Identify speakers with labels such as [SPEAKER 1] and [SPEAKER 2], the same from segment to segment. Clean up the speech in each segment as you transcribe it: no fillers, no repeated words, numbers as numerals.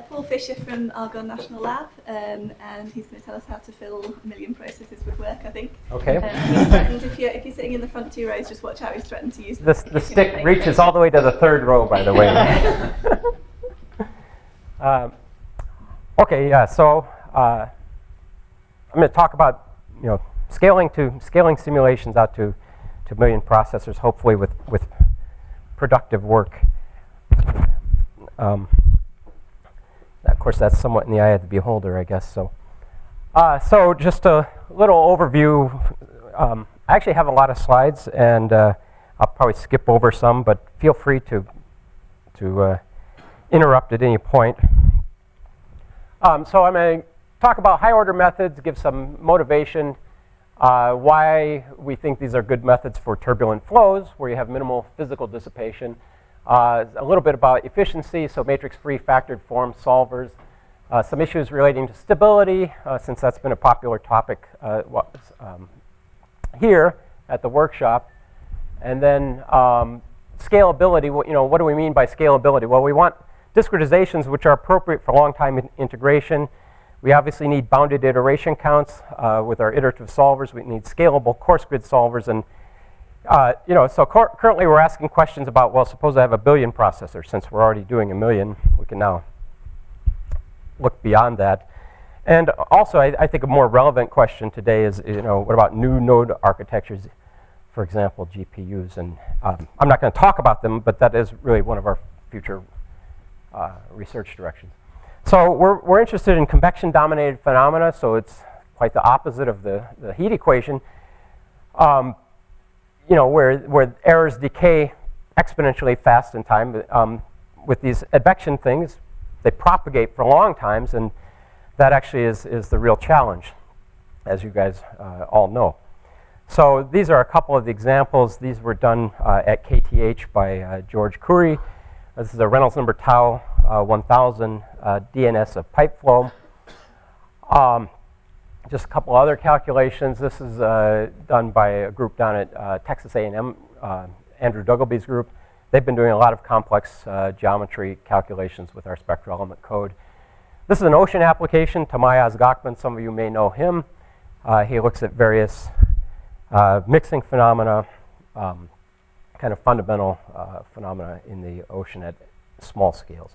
[SPEAKER 1] Paul Fischer from Argonne National Lab, and he's going to tell us how to fill a million processes with work, I think.
[SPEAKER 2] Okay.
[SPEAKER 1] He's threatened, if you're sitting in the front 2 rows, just watch out, he's threatened to use
[SPEAKER 2] the stick reaches all the way to the 3rd row, by the way. Okay, yeah, so I'm going to talk about, scaling simulations out to a million processors, hopefully with productive work. Of course, that's somewhat in the eye of the beholder, I guess. So just a little overview. I actually have a lot of slides, and I'll probably skip over some, but feel free to interrupt at any point. So I'm going to talk about high-order methods, give some motivation, why we think these are good methods for turbulent flows, where you have minimal physical dissipation. A little bit about efficiency, so matrix-free factored form solvers. Some issues relating to stability, since that's been a popular topic here at the workshop. And then scalability, what do we mean by scalability? Well, we want discretizations which are appropriate for long-time integration. We obviously need bounded iteration counts with our iterative solvers. We need scalable coarse grid solvers, and so currently we're asking questions about, well, suppose I have a billion processors. Since we're already doing a million, we can now look beyond that. And also, I think a more relevant question today is, what about new node architectures, for example, GPUs? And I'm not going to talk about them, but that is really one of our future research directions. So we're interested in convection-dominated phenomena, so it's quite the opposite of the heat equation. Where errors decay exponentially fast in time. With these advection things, they propagate for long times, and that actually is the real challenge, as you guys all know. So these are a couple of the examples. These were done at KTH by George Khoury. This is a Reynolds number tau 1000 DNS of pipe flow. Just a couple other calculations. This is done by a group down at Texas A&M, Andrew Duggleby's group. They've been doing a lot of complex geometry calculations with our spectral element code. This is an ocean application. Tamayaz Gokman, some of you may know him. He looks at various mixing phenomena, kind of fundamental phenomena in the ocean at small scales.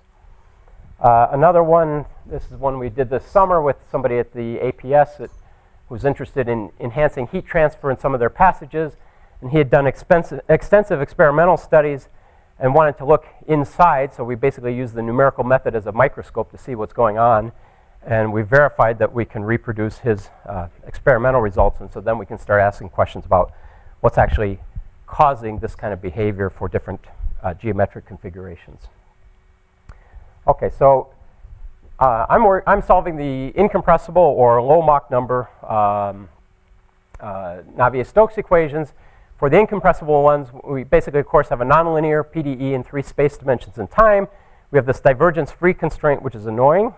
[SPEAKER 2] Another one, this is one we did this summer with somebody at the APS that was interested in enhancing heat transfer in some of their passages. And he had done extensive experimental studies and wanted to look inside. So we basically used the numerical method as a microscope to see what's going on. And we verified that we can reproduce his experimental results. And so then we can start asking questions about what's actually causing this kind of behavior for different geometric configurations. Okay, so I'm solving the incompressible or low Mach number Navier-Stokes equations. For the incompressible ones, we basically, of course, have a nonlinear PDE in 3 space dimensions and time. We have this divergence-free constraint, which is annoying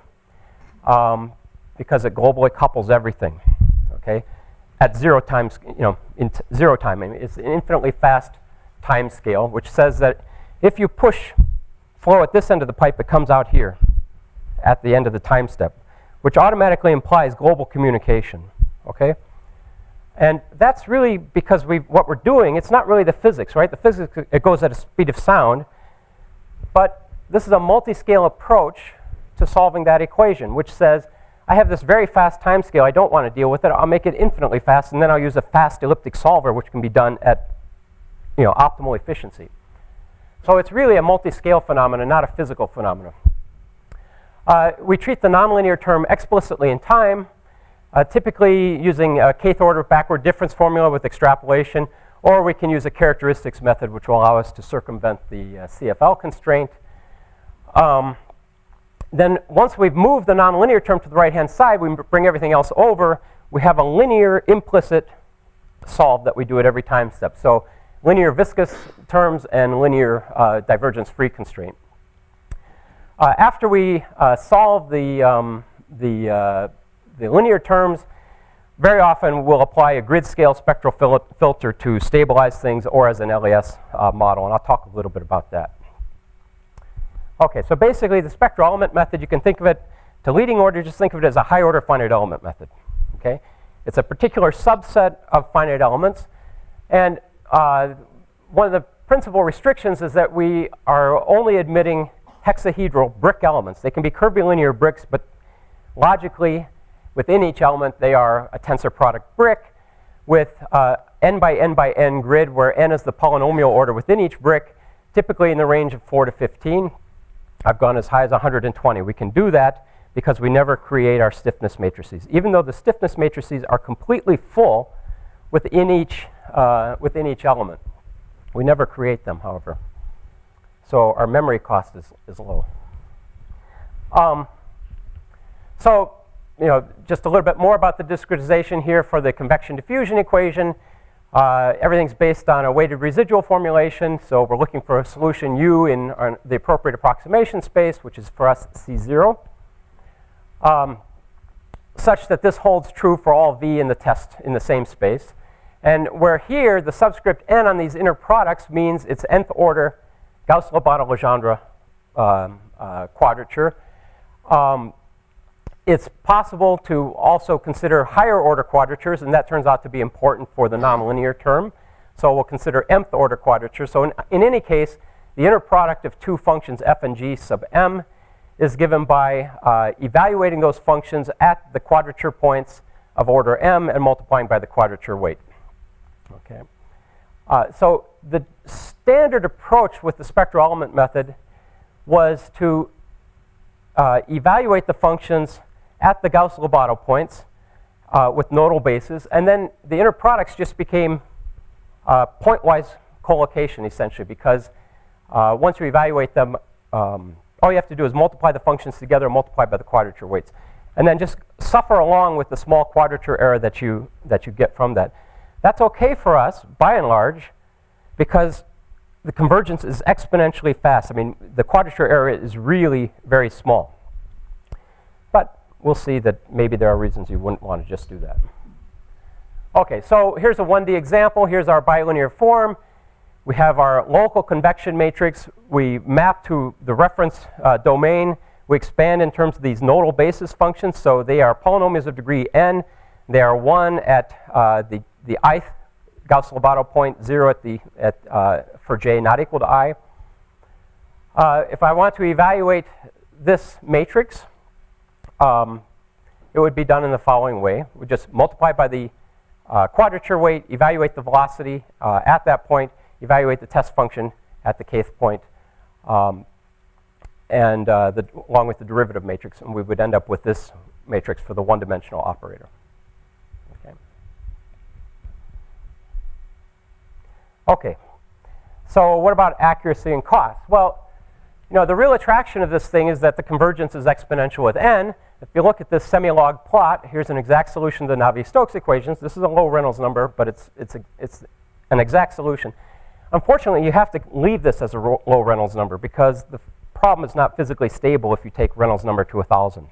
[SPEAKER 2] because it globally couples everything. Okay, at 0 times, in 0 time, I mean, it's an infinitely fast time scale, which says that if you push flow at this end of the pipe, it comes out here at the end of the time step, which automatically implies global communication, okay? And that's really because what we're doing, it's not really the physics, right? The physics, it goes at a speed of sound, but this is a multi-scale approach to solving that equation, which says, I have this very fast time scale, I don't want to deal with it, I'll make it infinitely fast, and then I'll use a fast elliptic solver, which can be done at optimal efficiency. So it's really a multi-scale phenomenon, not a physical phenomenon. We treat the nonlinear term explicitly in time, typically using a kth order backward difference formula with extrapolation, or we can use a characteristics method, which will allow us to circumvent the CFL constraint. Then once we've moved the nonlinear term to the right-hand side, we bring everything else over. We have a linear implicit solve that we do at every time step. So linear viscous terms and linear divergence-free constraint. After we solve the linear terms, very often we'll apply a grid scale spectral filter to stabilize things or as an LES model, and I'll talk a little bit about that. Okay, so basically the spectral element method, you can think of it, to leading order, just think of it as a high order finite element method. Okay? It's a particular subset of finite elements. And one of the principal restrictions is that we are only admitting hexahedral brick elements. They can be curvilinear bricks, but logically, within each element, they are a tensor product brick with n by n by n grid, where n is the polynomial order within each brick, typically in the range of 4 to 15. I've gone as high as 120. We can do that because we never create our stiffness matrices. Even though the stiffness matrices are completely full within each element. We never create them, however. So our memory cost is low. So, just a little bit more about the discretization here for the convection diffusion equation. Everything's based on a weighted residual formulation, so we're looking for a solution U in the appropriate approximation space, which is for us C0, such that this holds true for all V in the test in the same space. And where here, the subscript n on these inner products means it's nth order Gauss-Lobato-Legendre quadrature. It's possible to also consider higher order quadratures, and that turns out to be important for the nonlinear term. So we'll consider mth order quadrature. So in any case, the inner product of two functions f and g sub m is given by evaluating those functions at the quadrature points of order m and multiplying by the quadrature weight. Okay. So the standard approach with the spectral element method was to evaluate the functions at the Gauss-Lobato points with nodal bases, and then the inner products just became pointwise collocation, essentially, because once you evaluate them, all you have to do is multiply the functions together, multiply by the quadrature weights, and then just suffer along with the small quadrature error that you get from that. That's okay for us, by and large, because the convergence is exponentially fast. I mean, the quadrature error is really very small. But we'll see that maybe there are reasons you wouldn't want to just do that. Okay, so here's a 1D example. Here's our bilinear form. We have our local convection matrix. We map to the reference domain. We expand in terms of these nodal basis functions. So they are polynomials of degree n. They are 1 at the ith Gauss-Lobato point, 0 for j not equal to I. If I want to evaluate this matrix, it would be done in the following way. We just multiply by the quadrature weight, evaluate the velocity at that point, evaluate the test function at the kth point, and along with the derivative matrix, and we would end up with this matrix for the one-dimensional operator. Okay, so what about accuracy and cost? Well, the real attraction of this thing is that the convergence is exponential with n. If you look at this semi-log plot, here's an exact solution to the Navier-Stokes equations. This is a low Reynolds number, but it's an exact solution. Unfortunately, you have to leave this as a low Reynolds number because the problem is not physically stable if you take Reynolds number to 1,000.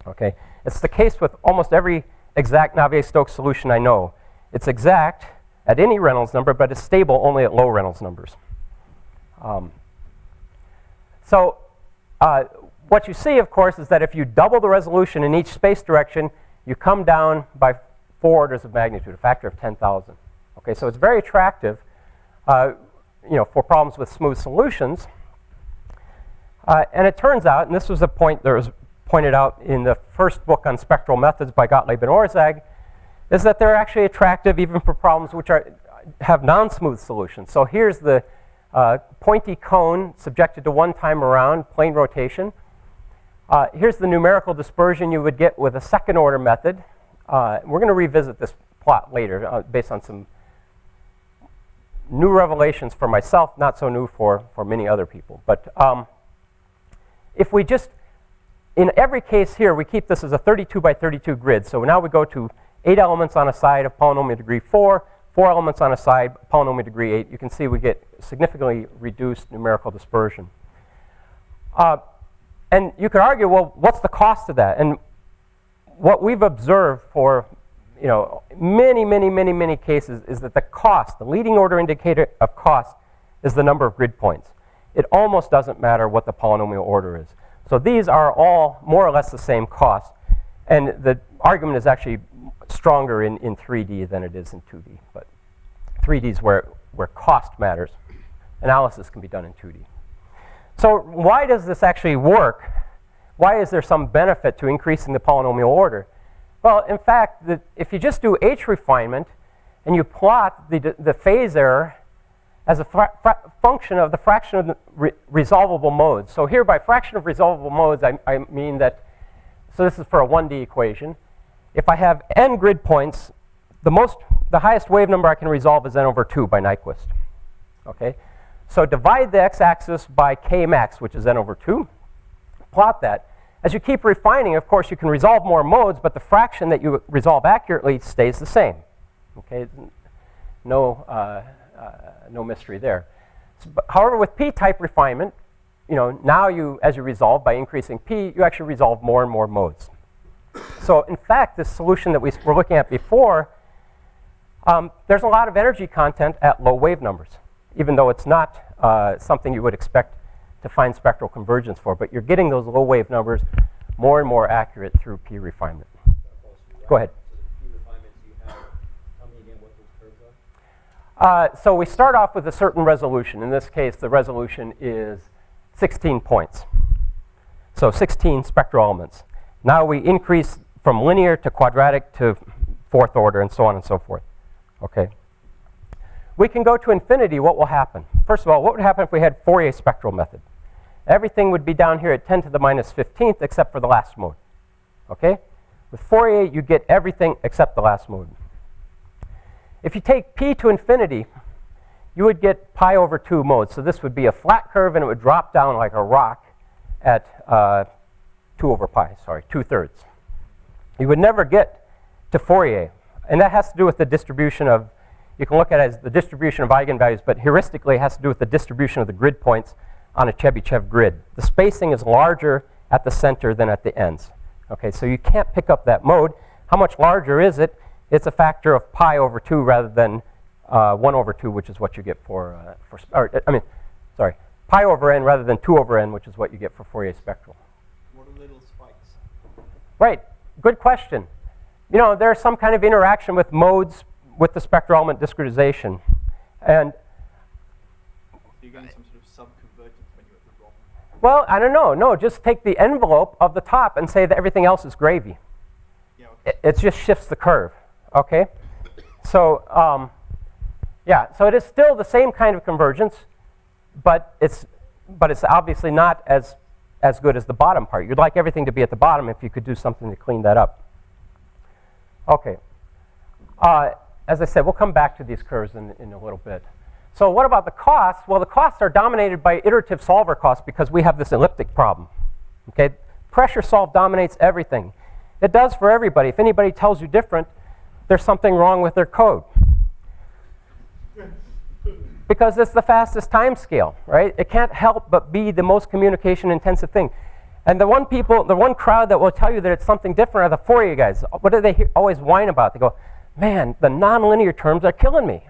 [SPEAKER 2] Okay, it's the case with almost every exact Navier-Stokes solution I know. It's exact at any Reynolds number, but it's stable only at low Reynolds numbers. What you see, of course, is that if you double the resolution in each space direction, you come down by 4 orders of magnitude, a factor of 10,000. Okay, so it's very attractive, for problems with smooth solutions. And it turns out, and this was a point that was pointed out in the first book on spectral methods by Gottlieb and Orzag, is that they're actually attractive even for problems which have non-smooth solutions. So here's the pointy cone subjected to one time around plane rotation. Here's the numerical dispersion you would get with a second order method. We're going to revisit this plot later based on some new revelations for myself, not so new for many other people. But if we just, in every case here, we keep this as a 32 by 32 grid. So now we go to 8 elements on a side of polynomial degree 4, 4 elements on a side, polynomial degree 8. You can see we get significantly reduced numerical dispersion. And you could argue, well, what's the cost of that? And what we've observed for many cases is that the cost, the leading order indicator of cost, is the number of grid points. it almost doesn't matter what the polynomial order is. So these are all more or less the same cost. And the argument is actually stronger in 3D than it is in 2D. But 3D is where cost matters. Analysis can be done in 2D. So why does this actually work? Why is there some benefit to increasing the polynomial order? Well, in fact, if you just do H refinement and you plot the phase error as a function of the fraction of the resolvable modes. So here by fraction of resolvable modes, I mean that, so this is for a 1D equation. If I have n grid points, the highest wave number I can resolve is n over 2 by Nyquist. Okay? So divide the x-axis by k max, which is n over 2. Plot that. As you keep refining, of course, you can resolve more modes, but the fraction that you resolve accurately stays the same. Okay? No mystery there. However, with p-type refinement, now as you resolve by increasing p, you actually resolve more and more modes. So in fact, this solution that we were looking at before, there's a lot of energy content at low wave numbers, even though it's not something you would expect to find spectral convergence for. But you're getting those low wave numbers more and more accurate through p refinement. Go ahead. So we start off with a certain resolution. In this case, the resolution is 16 points. So 16 spectral elements. Now we increase from linear to quadratic to fourth order and so on and so forth. Okay. We can go to infinity. What will happen? First of all, what would happen if we had Fourier spectral method? Everything would be down here at 10 to the minus 15th except for the last mode. Okay? With Fourier, you get everything except the last mode. If you take p to infinity, you would get pi over 2 modes. So this would be a flat curve, and it would drop down like a rock at 2 over pi, sorry, 2/3. You would never get to Fourier. And that has to do with the distribution of, you can look at it as the distribution of eigenvalues, but heuristically it has to do with the distribution of the grid points on a Chebyshev grid. The spacing is larger at the center than at the ends. Okay, so you can't pick up that mode. How much larger is it? It's a factor of pi over 2 rather than 1 over 2, which is what you get pi over n rather than 2 over n, which is what you get for Fourier spectral.
[SPEAKER 3] What are little spikes?
[SPEAKER 2] Right, good question. There's some kind of interaction with modes with the spectral element discretization. And
[SPEAKER 3] so you're getting some sort of subconvergence when you're at the wrong.
[SPEAKER 2] Well, I don't know. No, just take the envelope of the top and say that everything else is gravy.
[SPEAKER 3] Yeah, okay.
[SPEAKER 2] It just shifts the curve. Okay? So, so it is still the same kind of convergence, but it's obviously not as good as the bottom part. You'd like everything to be at the bottom if you could do something to clean that up. Okay. As I said, we'll come back to these curves in a little bit. So what about the costs? Well, the costs are dominated by iterative solver costs because we have this elliptic problem. Okay? Pressure solve dominates everything. It does for everybody. If anybody tells you different, there's something wrong with their code. Because it's the fastest time scale, right? It can't help but be the most communication intensive thing. And the one crowd that will tell you that it's something different are the Fourier guys. What do they always whine about? They go, man, the nonlinear terms are killing me.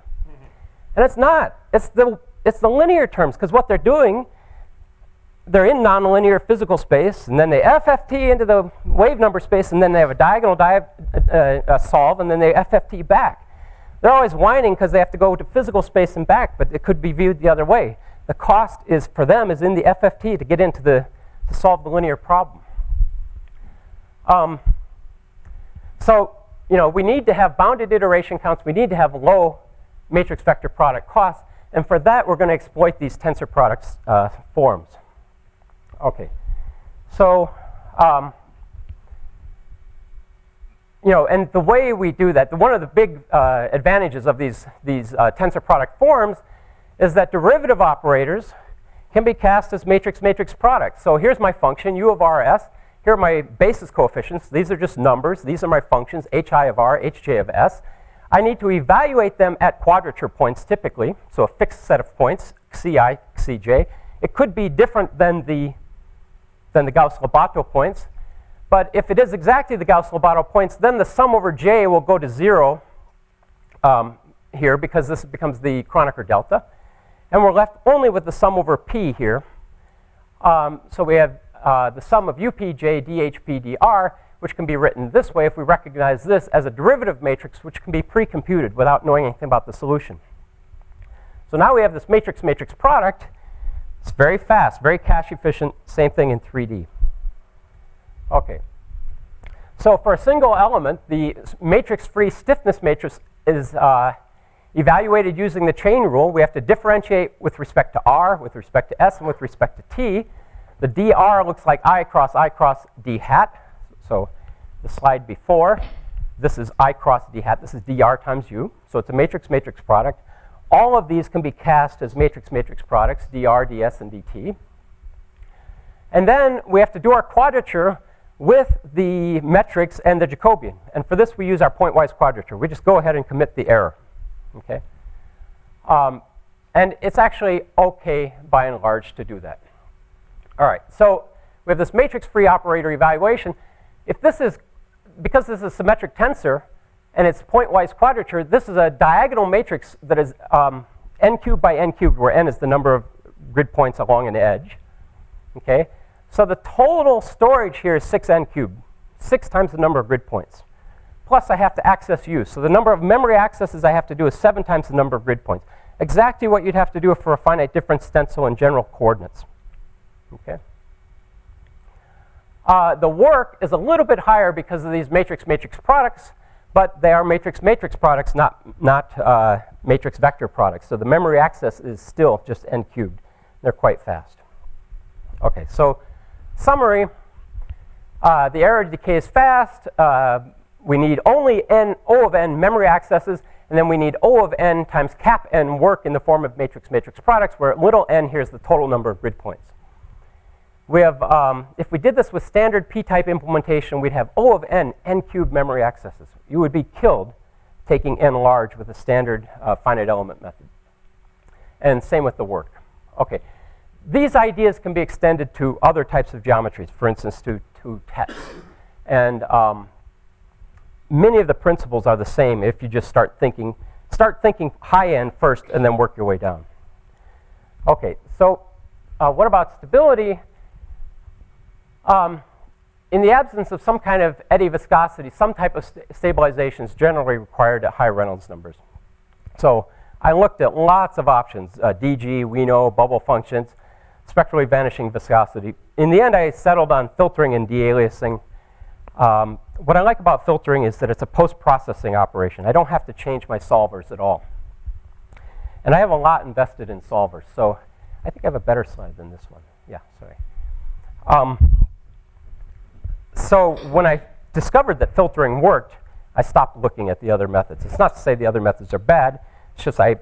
[SPEAKER 2] And it's not. It's the linear terms, because what they're doing, they're in nonlinear physical space, and then they FFT into the wave number space, and then they have a diagonal solve, and then they FFT back. They're always whining because they have to go to physical space and back, but it could be viewed the other way. The cost is for them is in the FFT to get into to solve the linear problem. So we need to have bounded iteration counts. We need to have low matrix vector product costs, and for that we're going to exploit these tensor products forms. Okay, so and the way we do that, one of the big advantages of these tensor product forms is that derivative operators can be cast as matrix products. So here's my function, u of rs. Here are my basis coefficients. These are just numbers. These are my functions, hi of r, hj of s. I need to evaluate them at quadrature points typically, so a fixed set of points, xi, xj. It could be different than the Gauss-Lobato points. But if it is exactly the Gauss-Lobato points, then the sum over j will go to 0 here, because this becomes the Kronecker delta. And we're left only with the sum over P here. So we have the sum of UPJ dHP dr, which can be written this way if we recognize this as a derivative matrix, which can be pre-computed without knowing anything about the solution. So now we have this matrix-matrix product. It's very fast, very cache efficient, same thing in 3D. Okay. So for a single element, the matrix-free stiffness matrix is evaluated using the chain rule. We have to differentiate with respect to R, with respect to S, and with respect to T. The dr looks like I cross d hat. So the slide before, this is I cross d hat. This is dr times U. So it's a matrix-matrix product. All of these can be cast as matrix-matrix products, dr, ds, and dt. And then we have to do our quadrature with the metrics and the Jacobian. And for this, we use our pointwise quadrature. We just go ahead and commit the error. Okay? And it's actually OK, by and large, to do that. All right, so we have this matrix-free operator evaluation. If this is, because this is a symmetric tensor, and it's pointwise quadrature, this is a diagonal matrix that is n cubed by n cubed, where n is the number of grid points along an edge. Okay? So the total storage here is 6n cubed, 6 times the number of grid points. Plus, I have to access U. So the number of memory accesses I have to do is 7 times the number of grid points. Exactly what you'd have to do for a finite difference stencil in general coordinates. Okay? The work is a little bit higher because of these matrix-matrix products, but they are matrix-matrix products, not matrix vector products. So the memory access is still just n cubed. They're quite fast. Okay, so summary. The error decay is fast. We need only O of n memory accesses, and then we need O of n times cap n work in the form of matrix-matrix products, where little n here is the total number of grid points. We have, if we did this with standard p-type implementation, we'd have O of n cubed memory accesses. You would be killed taking n large with a standard finite element method. And same with the work. Okay, these ideas can be extended to other types of geometries, for instance, to TETs. And many of the principles are the same if you just start thinking high end first and then work your way down. Okay, so what about stability? In the absence of some kind of eddy viscosity, some type of stabilization is generally required at high Reynolds numbers. So I looked at lots of options, DG, we know, bubble functions, spectrally vanishing viscosity. In the end, I settled on filtering and de-aliasing. What I like about filtering is that it's a post-processing operation. I don't have to change my solvers at all. And I have a lot invested in solvers. So I think I have a better slide than this one. Yeah, sorry. So when I discovered that filtering worked, I stopped looking at the other methods. It's not to say the other methods are bad. It's just I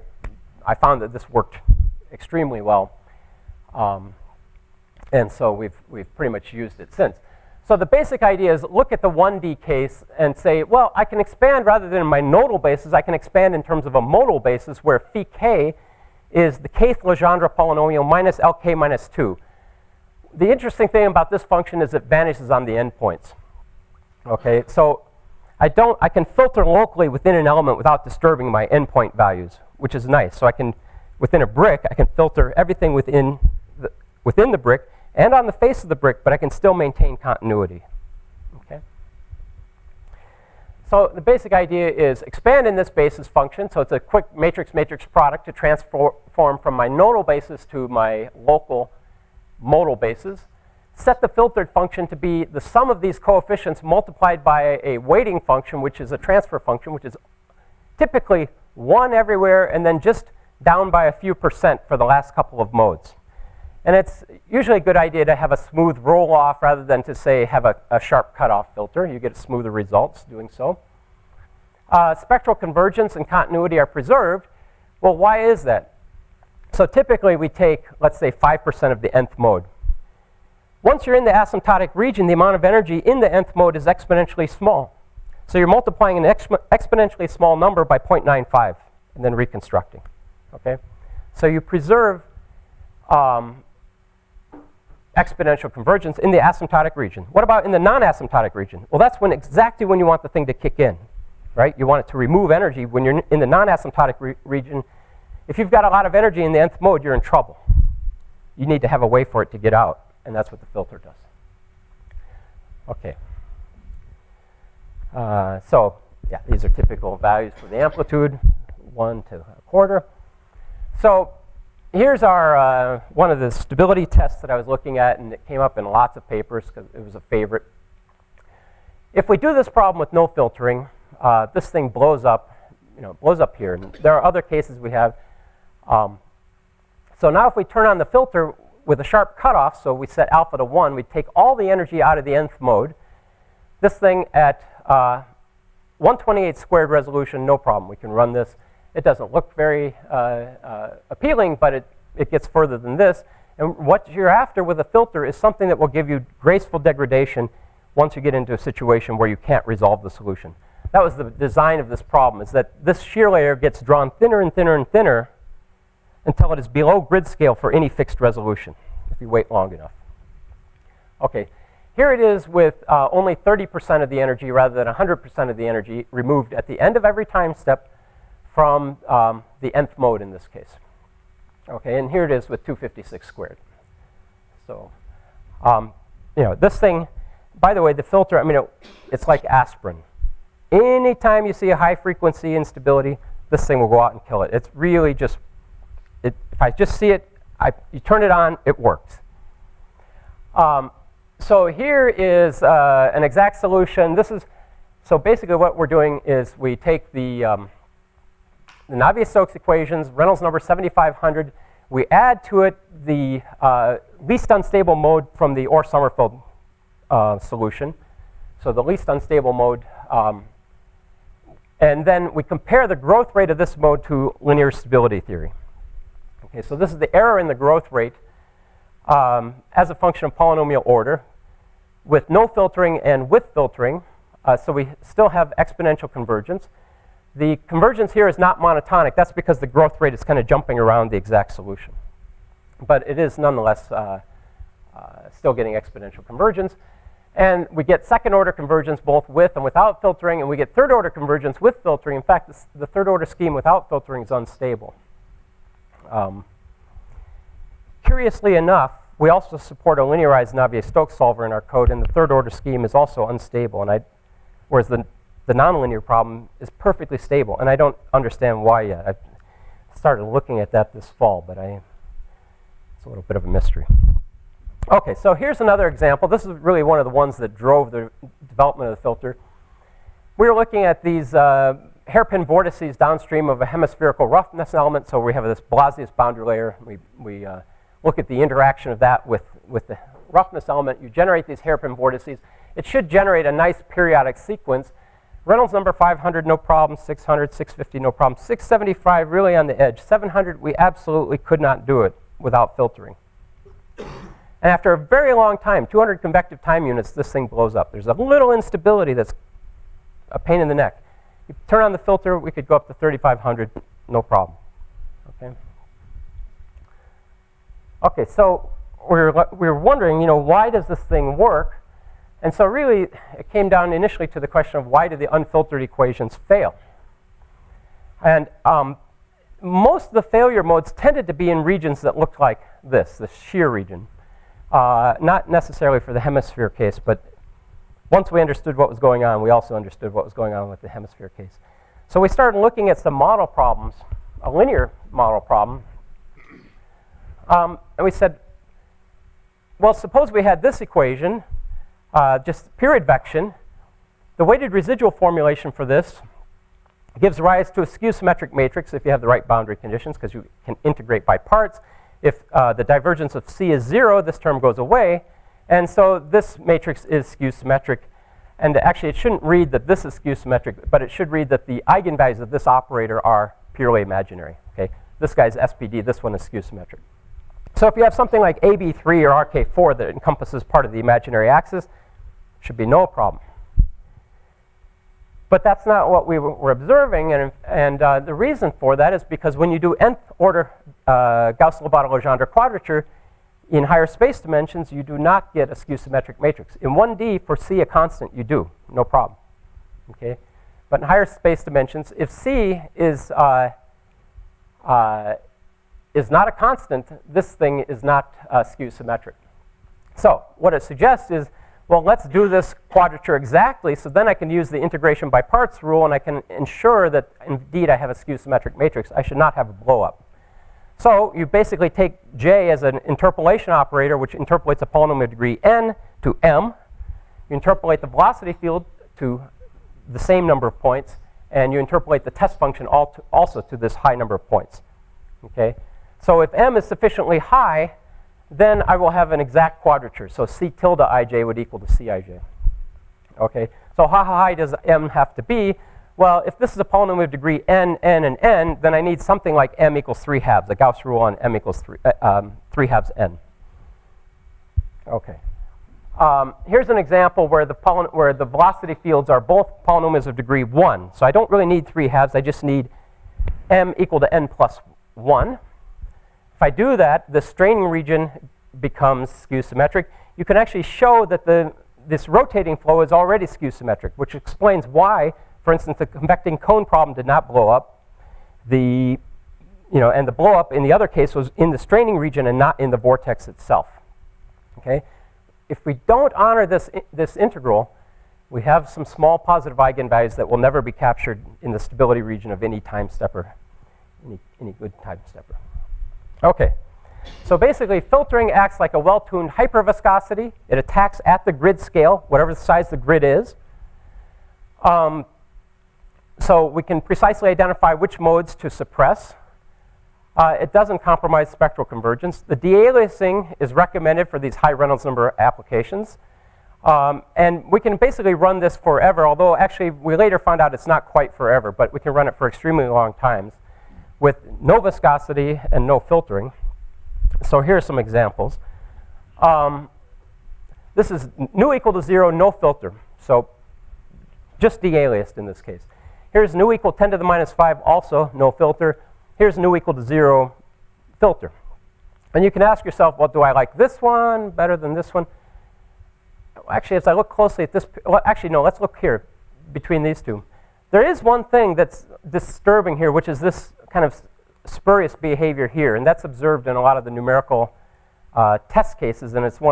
[SPEAKER 2] found that this worked extremely well. And so we've pretty much used it since. So the basic idea is look at the 1D case and say, well, I can expand rather than my nodal basis. I can expand in terms of a modal basis where phi k is the kth Legendre polynomial minus Lk minus 2. The interesting thing about this function is it vanishes on the endpoints. Okay, so I can filter locally within an element without disturbing my endpoint values, which is nice. So I can, within a brick, I can filter everything within the brick and on the face of the brick, but I can still maintain continuity. Okay. So the basic idea is expand in this basis function. So it's a quick matrix-matrix product to transform from my nodal basis to my local modal basis. Set the filtered function to be the sum of these coefficients multiplied by a weighting function, which is a transfer function, which is typically 1 everywhere and then just down by a few percent for the last couple of modes. And it's usually a good idea to have a smooth roll-off rather than to, say, have a sharp cutoff filter. You get smoother results doing so. Spectral convergence and continuity are preserved. Well, why is that? So typically, we take, let's say, 5% of the nth mode. Once you're in the asymptotic region, the amount of energy in the nth mode is exponentially small. So you're multiplying an exponentially small number by 0.95 and then reconstructing. Okay? So you preserve exponential convergence in the asymptotic region. What about in the non-asymptotic region? Well, that's exactly when you want the thing to kick in. Right? You want it to remove energy. When you're in the non-asymptotic region, If you've got a lot of energy in the nth mode, you're in trouble. You need to have a way for it to get out, and that's what the filter does. Okay. So yeah, these are typical values for the amplitude, 1 to 1/4. So here's our one of the stability tests that I was looking at, and it came up in lots of papers because it was a favorite. If we do this problem with no filtering, this thing blows up, blows up here. And there are other cases we have. So now if we turn on the filter with a sharp cutoff, so we set alpha to 1, we take all the energy out of the nth mode. This thing at 128 squared resolution, no problem. We can run this. It doesn't look very appealing, but it gets further than this. And what you're after with a filter is something that will give you graceful degradation once you get into a situation where you can't resolve the solution. That was the design of this problem, is that this shear layer gets drawn thinner and thinner and thinner until it is below grid scale for any fixed resolution, if you wait long enough. Okay, here it is with only 30% of the energy rather than 100% of the energy removed at the end of every time step from the nth mode in this case. Okay, and here it is with 256 squared. So, this thing, by the way, the filter, it's like aspirin. Anytime you see a high frequency instability, this thing will go out and kill it. It's really just, if I just see it, you turn it on, it works. So here is an exact solution. So basically what we're doing is we take the Navier-Stokes equations, Reynolds number 7500, we add to it the least unstable mode from the Orr-Sommerfeld solution. So the least unstable mode. And then we compare the growth rate of this mode to linear stability theory. Okay, so this is the error in the growth rate as a function of polynomial order with no filtering and with filtering. So we still have exponential convergence. The convergence here is not monotonic. That's because the growth rate is kind of jumping around the exact solution. But it is nonetheless still getting exponential convergence. And we get second order convergence both with and without filtering, and we get third order convergence with filtering. In fact, the third order scheme without filtering is unstable. Curiously enough, we also support a linearized Navier-Stokes solver in our code, and the third order scheme is also unstable. Whereas the nonlinear problem is perfectly stable, and I don't understand why yet. I started looking at that this fall, but it's a little bit of a mystery. Okay, so here's another example. This is really one of the ones that drove the development of the filter. We were looking at these hairpin vortices downstream of a hemispherical roughness element. So we have this Blasius boundary layer. We look at the interaction of that with the roughness element. You generate these hairpin vortices. It should generate a nice periodic sequence. Reynolds number 500, no problem. 600, 650, no problem. 675, really on the edge. 700, we absolutely could not do it without filtering. And after a very long time, 200 convective time units, this thing blows up. There's a little instability that's a pain in the neck. You turn on the filter, we could go up to 3,500, no problem. Okay. Okay, so we're wondering, why does this thing work? And so really, it came down initially to the question of why do the unfiltered equations fail? And most of the failure modes tended to be in regions that looked like this, the shear region. Not necessarily for the hemisphere case, but once we understood what was going on, we also understood what was going on with the hemisphere case. So we started looking at some model problems, a linear model problem. And we said, well, suppose we had this equation, just period vection. The weighted residual formulation for this gives rise to a skew-symmetric matrix if you have the right boundary conditions, because you can integrate by parts. If the divergence of C is 0, this term goes away. And so this matrix is skew-symmetric. And actually, it shouldn't read that this is skew-symmetric, but it should read that the eigenvalues of this operator are purely imaginary. Okay? This guy's SPD, this one is skew-symmetric. So if you have something like AB3 or RK4 that encompasses part of the imaginary axis, should be no problem. But that's not what we were observing, and the reason for that is because when you do nth order Gauss-Lobato-Legendre quadrature in higher space dimensions, you do not get a skew-symmetric matrix. In 1D, for C a constant, you do, no problem. Okay? But in higher space dimensions, if C is is not a constant, this thing is not skew symmetric. So what it suggests is, well, let's do this quadrature exactly, so then I can use the integration by parts rule, and I can ensure that indeed I have a skew symmetric matrix. I should not have a blow up. So you basically take J as an interpolation operator, which interpolates a polynomial of degree n to m. You interpolate the velocity field to the same number of points, and you interpolate the test function also to this high number of points. Okay? So if m is sufficiently high, then I will have an exact quadrature. So C tilde ij would equal to Cij. Okay? So how high does m have to be? Well, if this is a polynomial of degree n, n, and n, then I need something like m equals 3/2, the Gauss rule on m equals 3/2 n. Okay. Here's an example where the velocity fields are both polynomials of degree 1. So I don't really need 3/2. I just need m equal to n plus 1. If I do that, the straining region becomes skew symmetric. You can actually show that this rotating flow is already skew symmetric, which explains why, for instance, the convecting cone problem did not blow up. And the blow up in the other case was in the straining region and not in the vortex itself. Okay? If we don't honor this integral, we have some small positive eigenvalues that will never be captured in the stability region of any time stepper, any good time stepper. Okay, so basically filtering acts like a well-tuned hyperviscosity. It attacks at the grid scale, whatever the size the grid is. So we can precisely identify which modes to suppress. It doesn't compromise spectral convergence. The de-aliasing is recommended for these high Reynolds number applications. And we can basically run this forever, although actually we later found out it's not quite forever, but we can run it for extremely long times with no viscosity and no filtering. So here are some examples. This is nu equal to 0, no filter. So just de-aliased in this case. Here's nu equal 10 to the minus 5, also no filter. Here's nu equal to 0, filter. And you can ask yourself, well, do I like this one better than this one? Actually, as I look closely at this, well, actually, no, let's look here between these two. There is one thing that's disturbing here, which is this kind of spurious behavior here, and that's observed in a lot of the numerical test cases, and it's in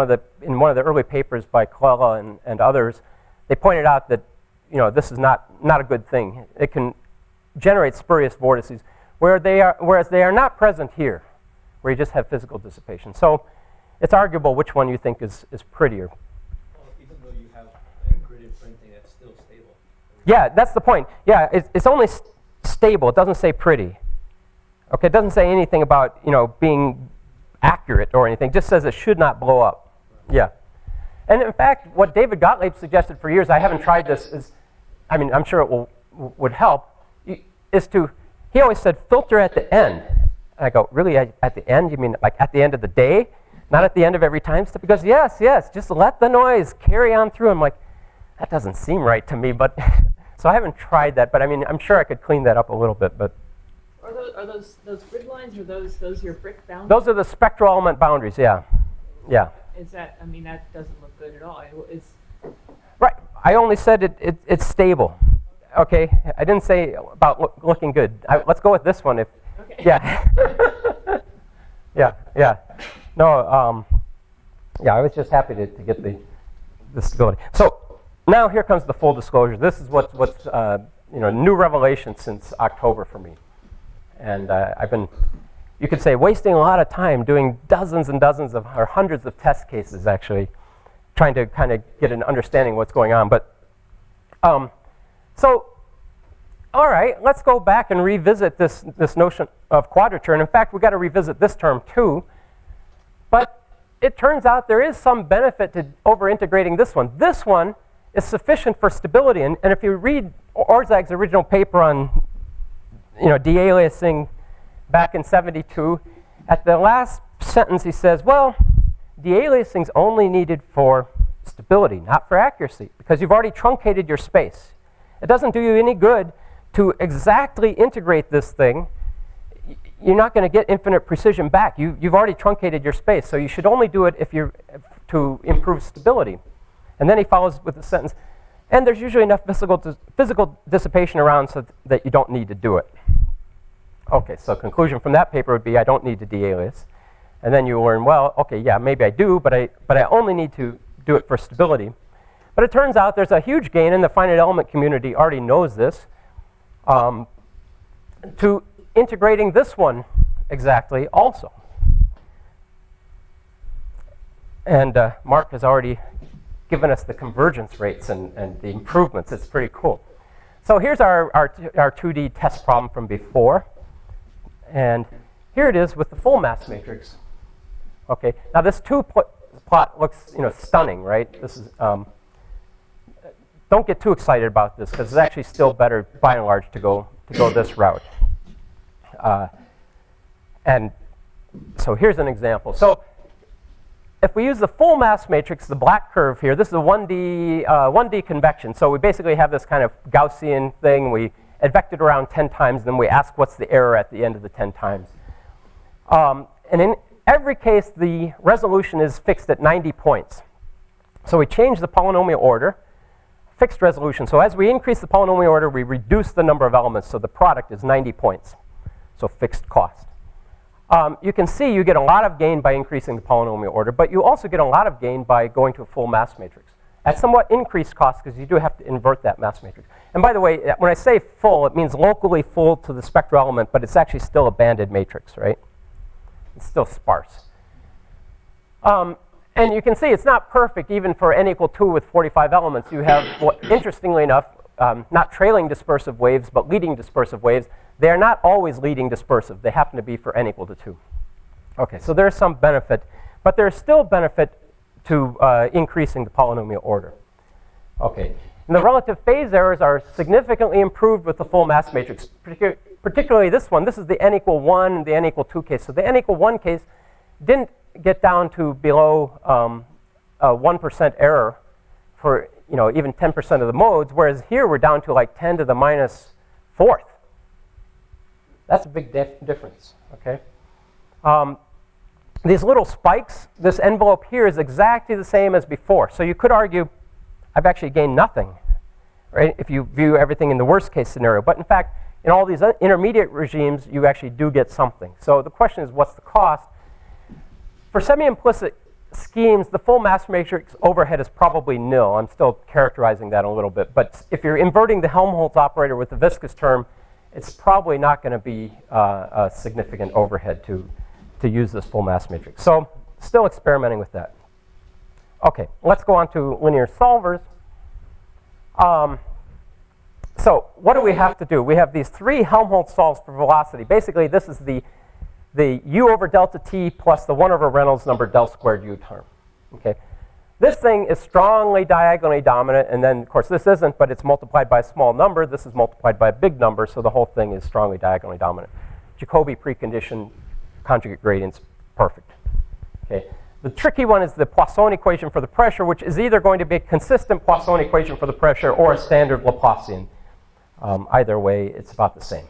[SPEAKER 2] one of the early papers by Colella and others. They pointed out that this is not a good thing. It can generate spurious vortices, whereas they are not present here, where you just have physical dissipation. So it's arguable which one you think is prettier.
[SPEAKER 4] Well, even though you have a gridded printing, that's still stable.
[SPEAKER 2] Yeah, that's the point. Yeah, it's only stable. It doesn't say pretty. Okay, it doesn't say anything about being accurate or anything. It just says it should not blow up. Yeah. And in fact, what David Gottlieb suggested for years, I haven't tried this, I'm sure it would help, he always said filter at the end. And I go, really, at the end? You mean like at the end of the day? Not at the end of every time step? Because yes, just let the noise carry on through. I'm like, that doesn't seem right to me, but so I haven't tried that, but I'm sure I could clean that up a little bit. But
[SPEAKER 5] Are those grid lines, or those your brick boundaries?
[SPEAKER 2] those are the spectral element boundaries, yeah.
[SPEAKER 5] Is that, that doesn't look good at all.
[SPEAKER 2] Right, I only said it's stable. Okay, I didn't say about looking good. Let's go with this one.
[SPEAKER 5] Okay.
[SPEAKER 2] Yeah. yeah. No, I was just happy to get the stability. So now here comes the full disclosure. This is what's new revelation since October for me. And I've been, you could say, wasting a lot of time doing dozens and dozens or hundreds of test cases, actually, trying to kind of get an understanding of what's going on. But so, all right, let's go back and revisit this notion of quadrature. And in fact, we've got to revisit this term too. But it turns out there is some benefit to over-integrating this one. This one is sufficient for stability. And if you read Orzag's original paper on de-aliasing back in 72, at the last sentence he says, well, de-aliasing's only needed for stability, not for accuracy, because you've already truncated your space. It doesn't do you any good to exactly integrate this thing. You're not going to get infinite precision back. You've already truncated your space, so you should only do it to improve stability. And then he follows with the sentence, and there's usually enough physical dissipation around so that you don't need to do it. Okay, so conclusion from that paper would be I don't need to de-alias. And then you learn, well, okay, yeah, maybe I do, but I only need to do it for stability. But it turns out there's a huge gain, and the finite element community already knows this, to integrating this one exactly also. And Mark has already given us the convergence rates and the improvements. It's pretty cool. So here's our 2D test problem from before. And here it is with the full mass matrix. Okay, now this plot looks, stunning, right? This is, don't get too excited about this because it's actually still better, by and large, to go this route. And so here's an example. So if we use the full mass matrix, the black curve here, this is a 1D convection. So we basically have this kind of Gaussian thing. We advect it around 10 times, then we ask what's the error at the end of the 10 times. And in every case, the resolution is fixed at 90 points. So we change the polynomial order, fixed resolution. So as we increase the polynomial order, we reduce the number of elements. So the product is 90 points, so fixed cost. You can see you get a lot of gain by increasing the polynomial order, but you also get a lot of gain by going to a full mass matrix at somewhat increased cost because you do have to invert that mass matrix. And by the way, when I say full, it means locally full to the spectral element, but it's actually still a banded matrix, right? It's still sparse. And you can see it's not perfect even for n equal 2 with 45 elements. You have, interestingly enough, not trailing dispersive waves, but leading dispersive waves. They are not always leading dispersive. They happen to be for n equal to 2. Okay, so there's some benefit, but there's still benefit to increasing the polynomial order. Okay, and the relative phase errors are significantly improved with the full mass matrix, particularly this one. This is the n equal 1 and the n equal 2 case. So the n equal 1 case didn't get down to below 1% error for even 10% of the modes, whereas here we're down to like 10 to the minus 4th. That's a big difference, okay? These little spikes, this envelope here is exactly the same as before. So you could argue I've actually gained nothing, right, if you view everything in the worst case scenario. But in fact, in all these intermediate regimes, you actually do get something. So the question is, what's the cost? For semi-implicit schemes, the full mass matrix overhead is probably nil. I'm still characterizing that a little bit. But if you're inverting the Helmholtz operator with the viscous term, it's probably not going to be a significant overhead to use this full mass matrix. So still experimenting with that. OK, let's go on to linear solvers. So what do we have to do? We have these 3 Helmholtz solves for velocity. Basically, this is the u over delta t plus the 1 over Reynolds number del squared u term. Okay, this thing is strongly diagonally dominant, and then, of course, this isn't, but it's multiplied by a small number. This is multiplied by a big number, so the whole thing is strongly diagonally dominant. Jacobi precondition, conjugate gradients, perfect. Okay, the tricky one is the Poisson equation for the pressure, which is either going to be a consistent Poisson equation for the pressure or a standard Laplacian. Either way, it's about the same.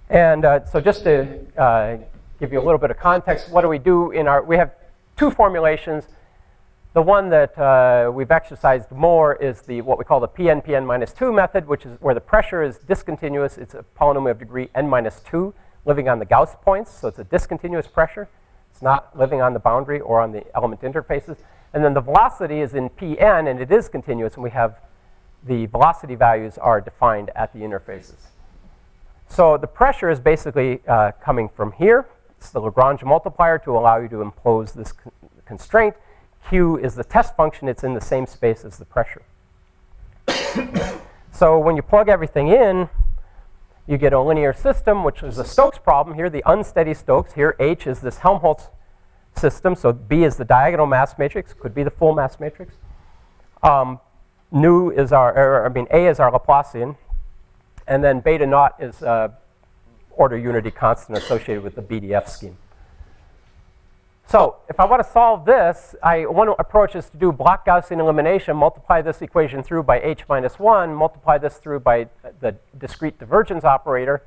[SPEAKER 2] And so just to give you a little bit of context, what do we do in our, we have 2 formulations. The one that we've exercised more is the what we call the pn minus 2 method, which is where the pressure is discontinuous. It's a polynomial of degree n minus 2 living on the Gauss points. So it's a discontinuous pressure. It's not living on the boundary or on the element interfaces. And then the velocity is in pn, and it is continuous. And we have the velocity values are defined at the interfaces. So the pressure is basically coming from here. It's the Lagrange multiplier to allow you to impose this constraint. Q is the test function. It's in the same space as the pressure. So when you plug everything in, you get a linear system, which is a Stokes problem here, the unsteady Stokes. Here, H is this Helmholtz system. So B is the diagonal mass matrix. Could be the full mass matrix. Nu is our, A is our Laplacian. And then beta naught is order unity constant associated with the BDF scheme. So if I want to solve this, one approach is to do block Gaussian elimination, multiply this equation through by h minus 1, multiply this through by the discrete divergence operator,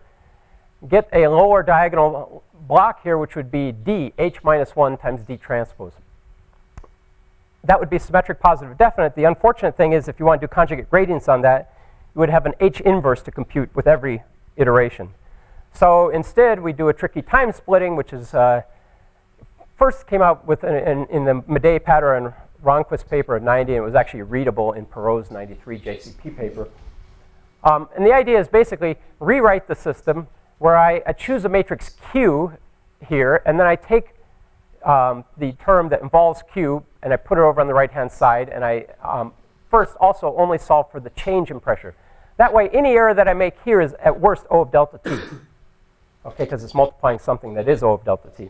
[SPEAKER 2] get a lower diagonal block here, which would be d, h minus 1 times d transpose. That would be symmetric positive definite. The unfortunate thing is if you want to do conjugate gradients on that, you would have an H inverse to compute with every iteration. So instead, we do a tricky time splitting, which is first came out with in the Madej pattern and Ronquist paper of 90, and it was actually readable in Perot's 93 JCP paper. And the idea is basically rewrite the system where I choose a matrix Q here, and then I take the term that involves Q, and I put it over on the right-hand side, and I first also only solve for the change in pressure. That way, any error that I make here is at worst O of delta T, okay, because it's multiplying something that is O of delta T.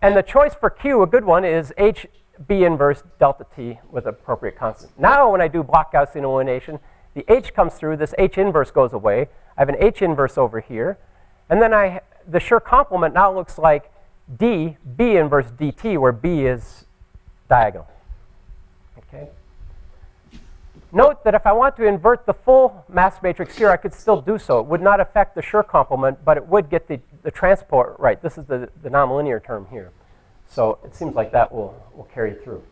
[SPEAKER 2] And the choice for Q, a good one, is H B inverse delta T with appropriate constant. Now, when I do block Gaussian elimination, the H comes through, this H inverse goes away. I have an H inverse over here. And then the Schur complement now looks like D, B inverse dt, where B is diagonal. Okay. Note that if I want to invert the full mass matrix here, I could still do so. It would not affect the Schur complement, but it would get the transport right. This is the nonlinear term here. So it seems like that will carry through.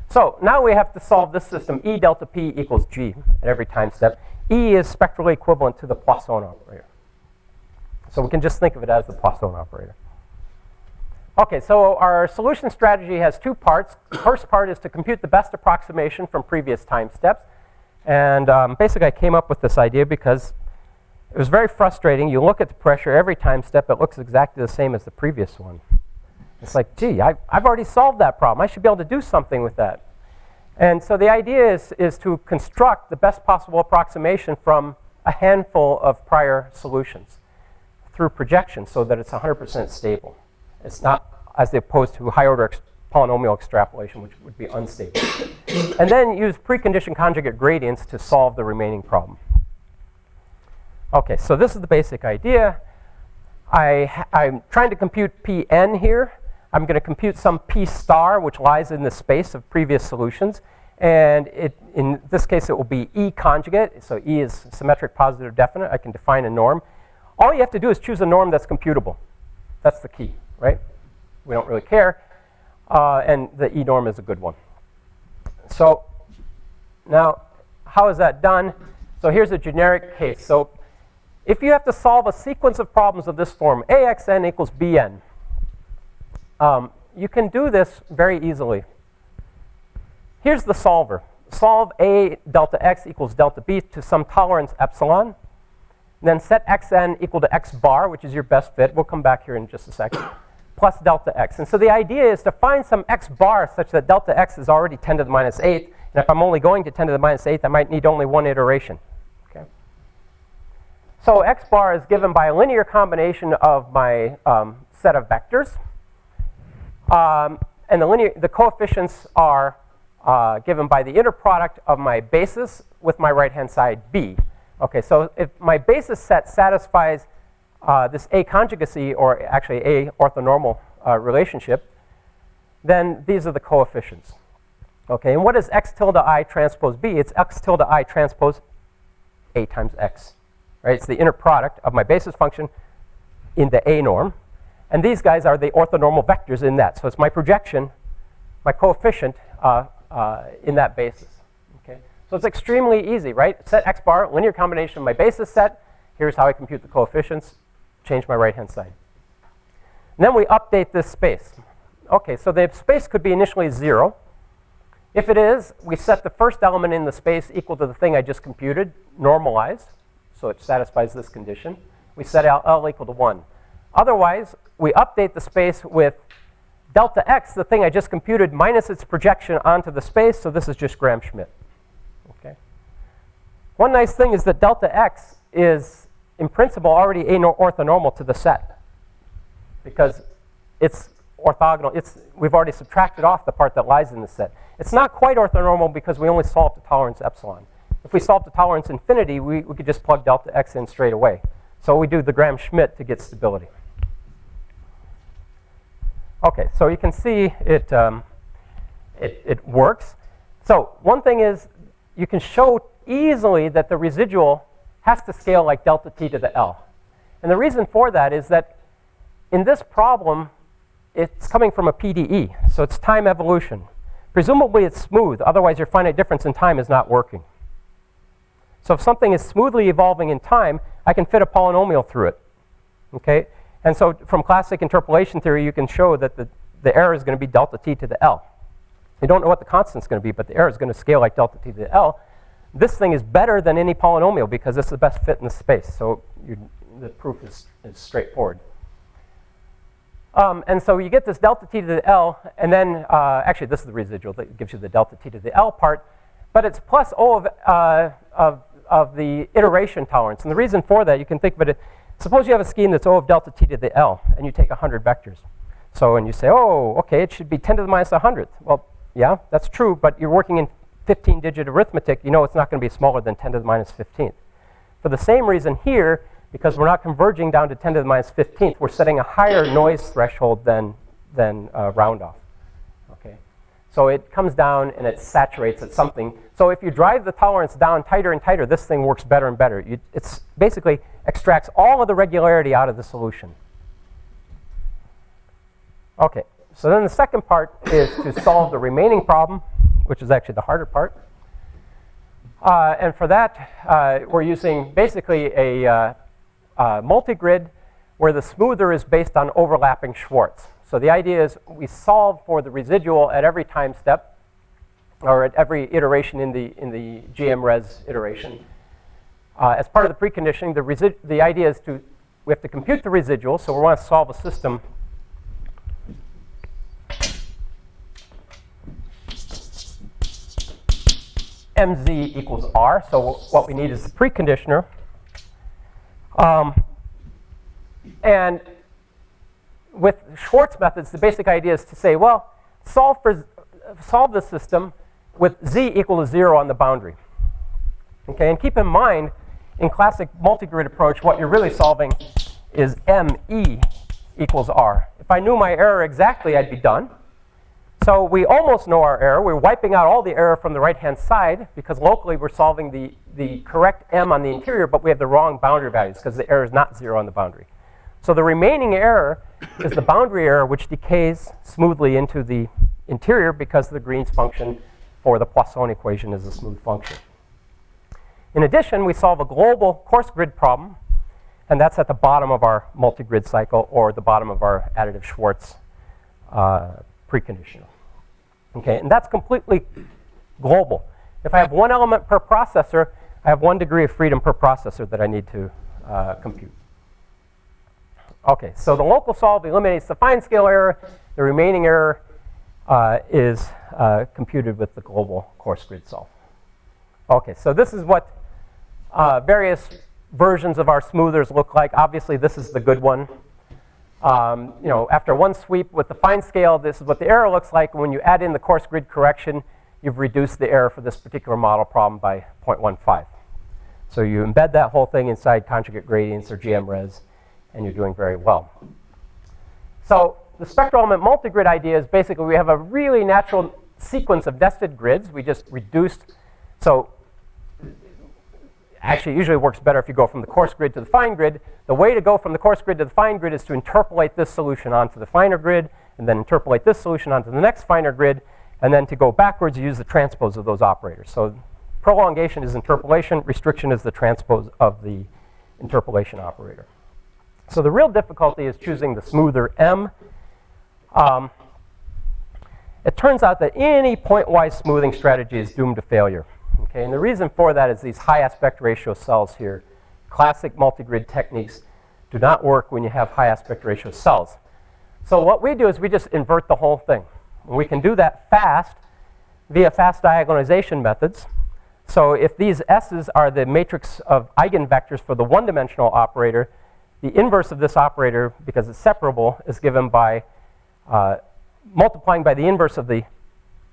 [SPEAKER 2] So now we have to solve this system, E delta P equals G at every time step. E is spectrally equivalent to the Poisson operator. So we can just think of it as the Poisson operator. Okay, so our solution strategy has two parts. The first part is to compute the best approximation from previous time steps. And basically, I came up with this idea because it was very frustrating. You look at the pressure every time step, it looks exactly the same as the previous one. It's like, gee, I've already solved that problem. I should be able to do something with that. And so the idea is to construct the best possible approximation from a handful of prior solutions through projection so that it's 100% stable. It's not as opposed to high-order polynomial extrapolation, which would be unstable. And then use precondition conjugate gradients to solve the remaining problem. Okay, so this is the basic idea. I'm trying to compute Pn here. I'm going to compute some P star, which lies in the space of previous solutions. And in this case, it will be E conjugate. So E is symmetric positive definite. I can define a norm. All you have to do is choose a norm that's computable. That's the key, right? We don't really care. And the E norm is a good one. So now, how is that done? So here's a generic case. So if you have to solve a sequence of problems of this form, AXN equals BN, you can do this very easily. Here's the solver. Solve A delta X equals delta B to some tolerance epsilon. Then set Xn equal to X bar, which is your best fit. We'll come back here in just a second. Plus delta X. And so the idea is to find some X bar such that delta X is already 10 to the minus 8. And if I'm only going to 10 to the minus 8, I might need only one iteration. Okay. So X bar is given by a linear combination of my set of vectors. And the coefficients are given by the inner product of my basis with my right-hand side B. Okay, so if my basis set satisfies this A conjugacy, or actually A orthonormal relationship, then these are the coefficients. Okay, and what is X tilde I transpose B? It's X tilde I transpose A times X. Right? It's the inner product of my basis function in the A norm. And these guys are the orthonormal vectors in that. So it's my projection, my coefficient in that basis. Okay? So it's extremely easy, right? Set X bar, linear combination of my basis set. Here's how I compute the coefficients. Change my right-hand side. And then we update this space. Okay, so the space could be initially 0. If it is, we set the first element in the space equal to the thing I just computed, normalized. So it satisfies this condition. We set L equal to 1. Otherwise, we update the space with delta X, the thing I just computed, minus its projection onto the space. So this is just Gram-Schmidt. Okay. One nice thing is that delta X is, in principle, already orthonormal to the set, because it's orthogonal. We've already subtracted off the part that lies in the set. It's not quite orthonormal because we only solved the tolerance epsilon. If we solved the tolerance infinity, we could just plug delta X in straight away. So we do the Gram-Schmidt to get stability. Okay, so you can see it works. So one thing is you can show easily that the residual has to scale like delta T to the L. And the reason for that is that in this problem, it's coming from a PDE. So it's time evolution. Presumably it's smooth. Otherwise, your finite difference in time is not working. So if something is smoothly evolving in time, I can fit a polynomial through it. Okay? And so from classic interpolation theory, you can show that the error is going to be delta t to the L. You don't know what the constant is going to be, but the error is going to scale like delta t to the L. This thing is better than any polynomial because it's the best fit in the space. So the proof is straightforward. And so you get this delta t to the L, and then actually this is the residual that gives you the delta t to the L part, but it's plus O of the iteration tolerance. And the reason for that, you can think of it, suppose you have a scheme that's O of delta t to the L, and you take 100 vectors. So, and you say, oh, okay, it should be 10 to the minus 100th. Well, yeah, that's true, but you're working in 15-digit arithmetic. You know it's not going to be smaller than 10 to the minus 15th. For the same reason here, because we're not converging down to 10 to the minus 15th, we're setting a higher noise threshold than round off. Okay? So it comes down and it saturates at something. So if you drive the tolerance down tighter and tighter, this thing works better and better. It basically extracts all of the regularity out of the solution. Okay, so then the second part is to solve the remaining problem, which is actually the harder part. And for that, we're using basically a multigrid where the smoother is based on overlapping Schwartz. So the idea is we solve for the residual at every time step, or at every iteration in the GM-res iteration. As part of the preconditioning, the idea is we have to compute the residual, so we want to solve a system mz equals r. So what we need is the preconditioner. And with Schwartz methods, the basic idea is to say, well, solve the system with z equal to 0 on the boundary. Okay, and keep in mind, in classic multigrid approach, what you're really solving is me equals r. If I knew my error exactly, I'd be done. So we almost know our error. We're wiping out all the error from the right-hand side because locally we're solving the correct m on the interior, but we have the wrong boundary values because the error is not 0 on the boundary. So the remaining error is the boundary error, which decays smoothly into the interior because the Green's function for the Poisson equation is a smooth function. In addition, we solve a global coarse grid problem, and that's at the bottom of our multigrid cycle or the bottom of our additive Schwartz preconditional. Okay, and that's completely global. If I have one element per processor, I have 1 degree of freedom per processor that I need to compute. Okay, so the local solve eliminates the fine scale error. The remaining error is computed with the global coarse grid solve. Okay, so this is what various versions of our smoothers look like. Obviously, this is the good one. You know, after one sweep with the fine scale, this is what the error looks like. When you add in the coarse grid correction, you've reduced the error for this particular model problem by 0.15. So you embed that whole thing inside conjugate gradients or GM-res, and you're doing very well. So the spectral element multigrid idea is basically we have a really natural sequence of nested grids. We just reduced. So actually, it usually works better if you go from the coarse grid to the fine grid. The way to go from the coarse grid to the fine grid is to interpolate this solution onto the finer grid, and then interpolate this solution onto the next finer grid, and then to go backwards, you use the transpose of those operators. So prolongation is interpolation, restriction is the transpose of the interpolation operator. So the real difficulty is choosing the smoother M. It turns out that any pointwise smoothing strategy is doomed to failure. Okay, and the reason for that is these high aspect ratio cells here. Classic multigrid techniques do not work when you have high aspect ratio cells. So what we do is we just invert the whole thing. And we can do that fast via fast diagonalization methods. So if these S's are the matrix of eigenvectors for the one-dimensional operator, the inverse of this operator, because it's separable, is given by multiplying by the inverse of the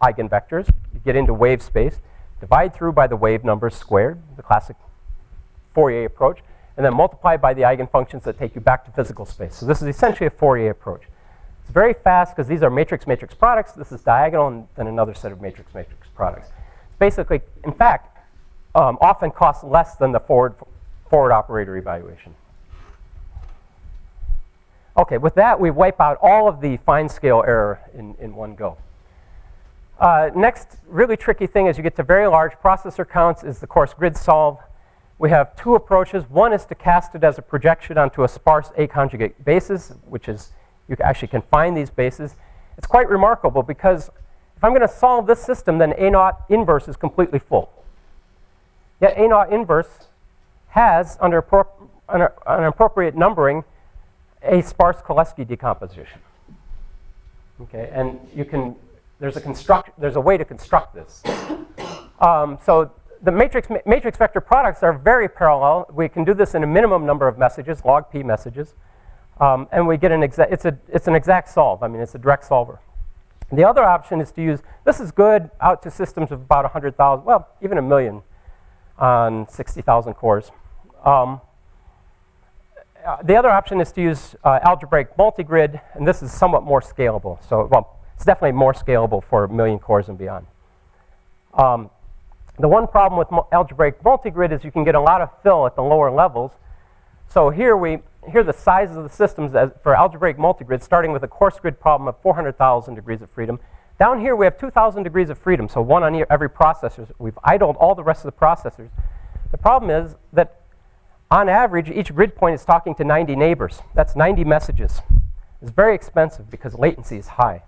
[SPEAKER 2] eigenvectors. You get into wave space. Divide through by the wave numbers squared, the classic Fourier approach, and then multiply by the eigenfunctions that take you back to physical space. So this is essentially a Fourier approach. It's very fast because these are matrix-matrix products. This is diagonal, and then another set of matrix-matrix products. It's basically, in fact, often costs less than the forward operator evaluation. Okay, with that, we wipe out all of the fine scale error in one go. Next really tricky thing as you get to very large processor counts is the coarse grid solve. we have two approaches. One is to cast it as a projection onto a sparse A-conjugate basis, which is, you actually can find these bases. It's quite remarkable because if I'm going to solve this system, then A0 inverse is completely full. Yet A0 inverse has, under an appropriate numbering, a sparse Koleski decomposition. Okay, and you can, there's a way to construct this. So the matrix vector products are very parallel. We can do this in a minimum number of messages, log p messages, and we get it's an exact solve. I mean, it's a direct solver. The other option is to use, this is good out to systems of about 100,000, well, even 1 million on 60,000 cores. The other option is to use algebraic multigrid, and this is somewhat more scalable. So, well, it's definitely more scalable for 1 million cores and beyond. The one problem with algebraic multigrid is you can get a lot of fill at the lower levels. So here the sizes of the systems for algebraic multigrid, starting with a coarse grid problem of 400,000 degrees of freedom. Down here we have 2,000 degrees of freedom, so one on every processor. We've idled all the rest of the processors. The problem is that on average, each grid point is talking to 90 neighbors. That's 90 messages. It's very expensive because latency is high.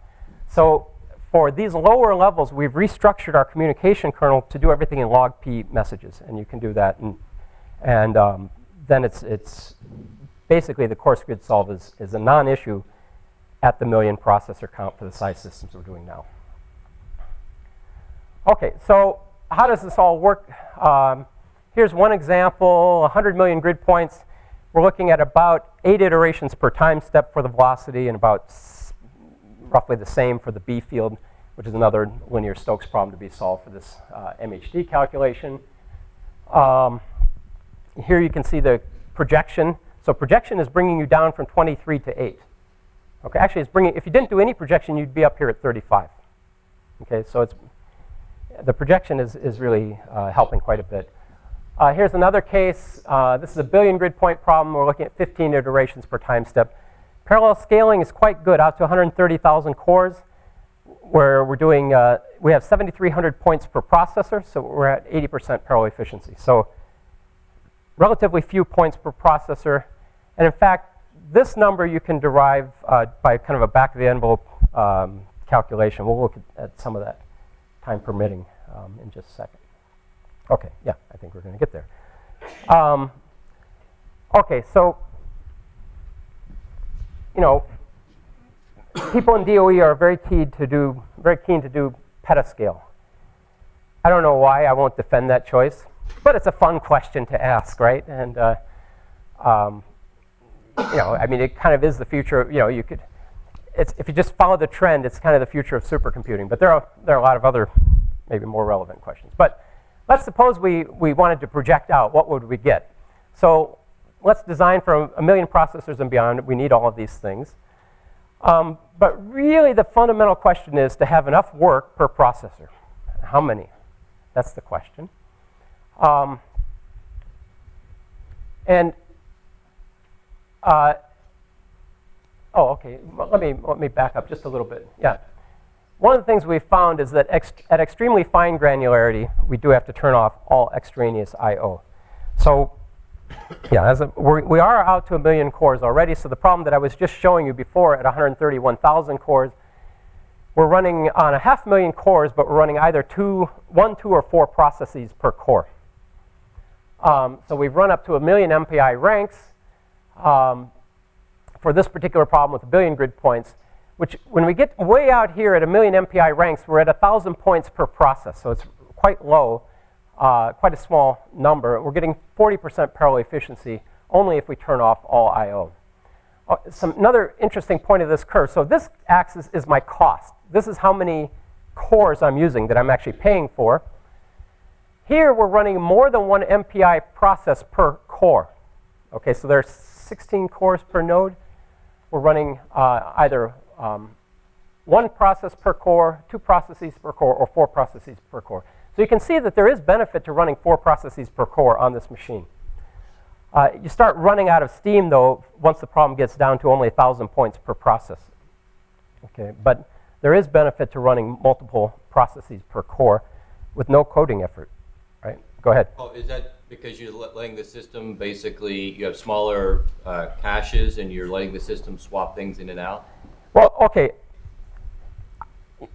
[SPEAKER 2] So for these lower levels, we've restructured our communication kernel to do everything in log p messages, and you can do that. And then it's basically the coarse grid solve is a non-issue at the 1 million processor count for the size systems we're doing now. Okay, so how does this all work? Here's one example, 100 million grid points. We're looking at about 8 iterations per time step for the velocity and about roughly the same for the B field, which is another linear Stokes problem to be solved for this MHD calculation. Here you can see the projection. So projection is bringing you down from 23 to 8. Okay, actually, it's bringing, if you didn't do any projection, you'd be up here at 35. Okay, so the projection is really helping quite a bit. Here's another case. This is a billion grid point problem. We're looking at 15 iterations per time step. Parallel scaling is quite good, out to 130,000 cores, where we're doing, we have 7,300 points per processor, so we're at 80% parallel efficiency. So relatively few points per processor. And in fact, this number you can derive by kind of a back of the envelope calculation. We'll look at some of that, time permitting, in just a second. Okay, yeah, I think we're going to get there. Okay, so, you know, people in DOE are very keen to do petascale. I don't know why. I won't defend that choice, but it's a fun question to ask, right? And you know, I mean, it kind of is the future. You know, you could, if you just follow the trend, it's kind of the future of supercomputing. But there are a lot of other, maybe more relevant questions. But let's suppose we wanted to project out. What would we get? So let's design for 1 million processors and beyond. We need all of these things. But really, the fundamental question is to have enough work per processor. How many? That's the question. Oh, okay. Well, let me back up just a little bit. Yeah. One of the things we've found is that at extremely fine granularity, we do have to turn off all extraneous I/O. So, yeah, we are out to 1 million cores already. So the problem that I was just showing you before at 131,000 cores, we're running on 500,000 cores, but we're running either 1, 2, or 4 processes per core. So we've run up to 1 million MPI ranks for this particular problem with 1 billion grid points, which when we get way out here at 1 million MPI ranks, we're at 1,000 points per process. So it's quite low, quite a small number. We're getting 40% parallel efficiency only if we turn off all I/O. Another interesting point of this curve. So this axis is my cost. This is how many cores I'm using that I'm actually paying for. Here we're running more than 1 MPI process per core. Okay, so there's 16 cores per node. We're running either 1 process per core, 2 processes per core, or 4 processes per core. So you can see that there is benefit to running 4 processes per core on this machine. You start running out of steam, though, once the problem gets down to only 1,000 points per process. Okay, but there is benefit to running multiple processes per core with no coding effort. Right? Go ahead.
[SPEAKER 6] Oh, is that because you're letting the system basically, you have smaller caches and you're letting the system swap things in and out?
[SPEAKER 2] Well, okay.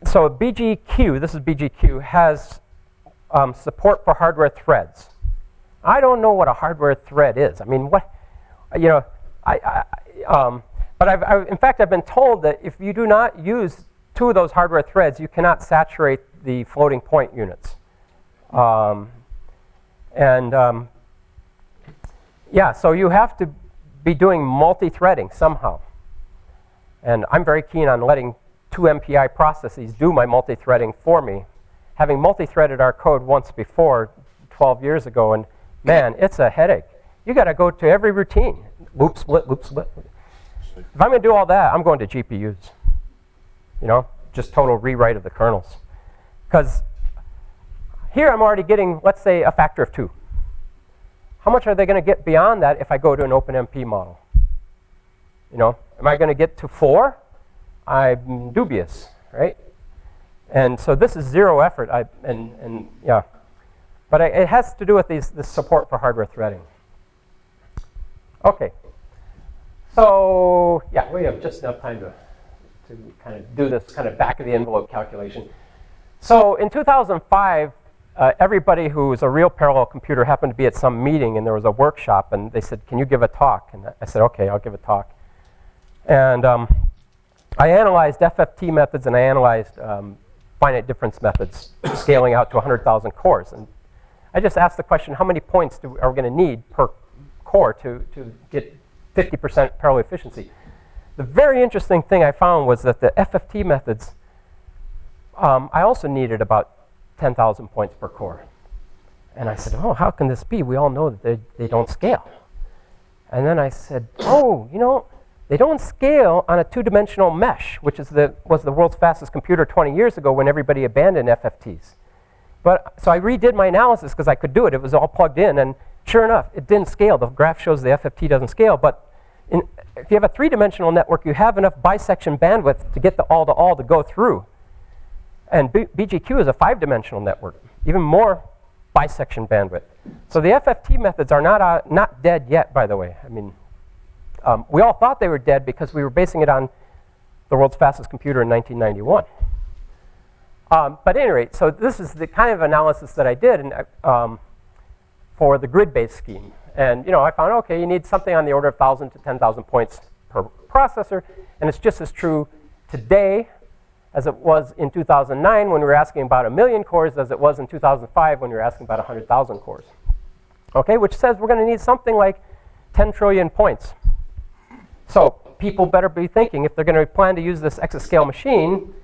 [SPEAKER 2] So BGQ, this is BGQ, has support for hardware threads. I don't know what a hardware thread is. I mean, what, you know, but in fact, I've been told that if you do not use 2 of those hardware threads, you cannot saturate the floating point units. Yeah, so you have to be doing multi-threading somehow. And I'm very keen on letting 2 MPI processes do my multi-threading for me. Having multi-threaded our code once before, 12 years ago, and man, it's a headache. You got to go to every routine. Loop split, loop split. If I'm going to do all that, I'm going to GPUs. You know, just total rewrite of the kernels. Because here I'm already getting, let's say, a factor of 2. How much are they going to get beyond that if I go to an OpenMP model? You know, am I going to get to 4? I'm dubious, right? And so this is 0 effort. Yeah, but it has to do with this support for hardware threading. Okay. So yeah, we have just enough time to kind of do this kind of back of the envelope calculation. So in 2005, everybody who was a real parallel computer happened to be at some meeting, and there was a workshop, and they said, "Can you give a talk?" And I said, "Okay, I'll give a talk." And I analyzed FFT methods, and I analyzed finite difference methods, scaling out to 100,000 cores. And I just asked the question, how many points are we going to need per core to get 50% parallel efficiency? The very interesting thing I found was that the FFT methods, I also needed about 10,000 points per core. And I said, oh, how can this be? We all know that they don't scale. And then I said, oh, you know, they don't scale on a 2-dimensional mesh, which was the world's fastest computer 20 years ago when everybody abandoned FFTs. So I redid my analysis because I could do it. It was all plugged in, and sure enough, it didn't scale. The graph shows the FFT doesn't scale, but if you have a 3-dimensional network, you have enough bisection bandwidth to get the all-to-all to go through. And BGQ is a 5-dimensional network, even more bisection bandwidth. So the FFT methods are not dead yet, by the way. I mean, we all thought they were dead because we were basing it on the world's fastest computer in 1991. But at any rate, so this is the kind of analysis that I did for the grid-based scheme. And you know, I found, okay, you need something on the order of 1,000 to 10,000 points per processor. And it's just as true today as it was in 2009 when we were asking about 1 million cores as it was in 2005 when we were asking about 100,000 cores. Okay, which says we're going to need something like 10 trillion points. So people better be thinking, if they're going to plan to use this exascale machine,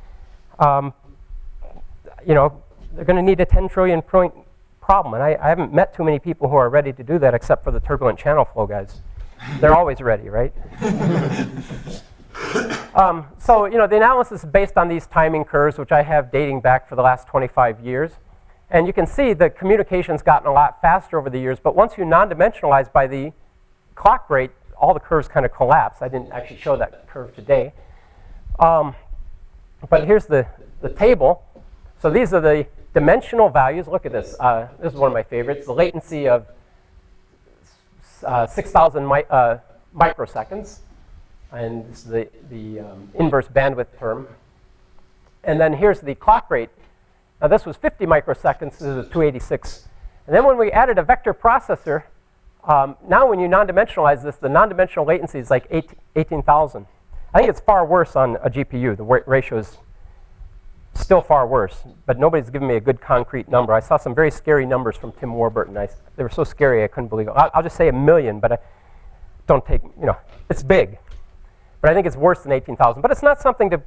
[SPEAKER 2] you know, they're going to need a 10 trillion point problem. And I haven't met too many people who are ready to do that except for the turbulent channel flow guys. They're always ready, right? So, you know, the analysis is based on these timing curves, which I have dating back for the last 25 years. And you can see the communication's gotten a lot faster over the years. But once you non-dimensionalize by the clock rate, all the curves kind of collapse. I didn't actually show that curve today. But here's the table. So these are the dimensional values. Look at this. This is one of my favorites. The latency of 6,000 microseconds. And this is the inverse bandwidth term. And then here's the clock rate. Now this was 50 microseconds. This is 286. And then when we added a vector processor, now when you non-dimensionalize this, the non-dimensional latency is like 18,000. I think it's far worse on a GPU. The ratio is still far worse, but nobody's given me a good concrete number. I saw some very scary numbers from Tim Warburton. They were so scary I couldn't believe it. I'll just say 1 million, but don't take, you know, it's big. But I think it's worse than 18,000. But it's not something to,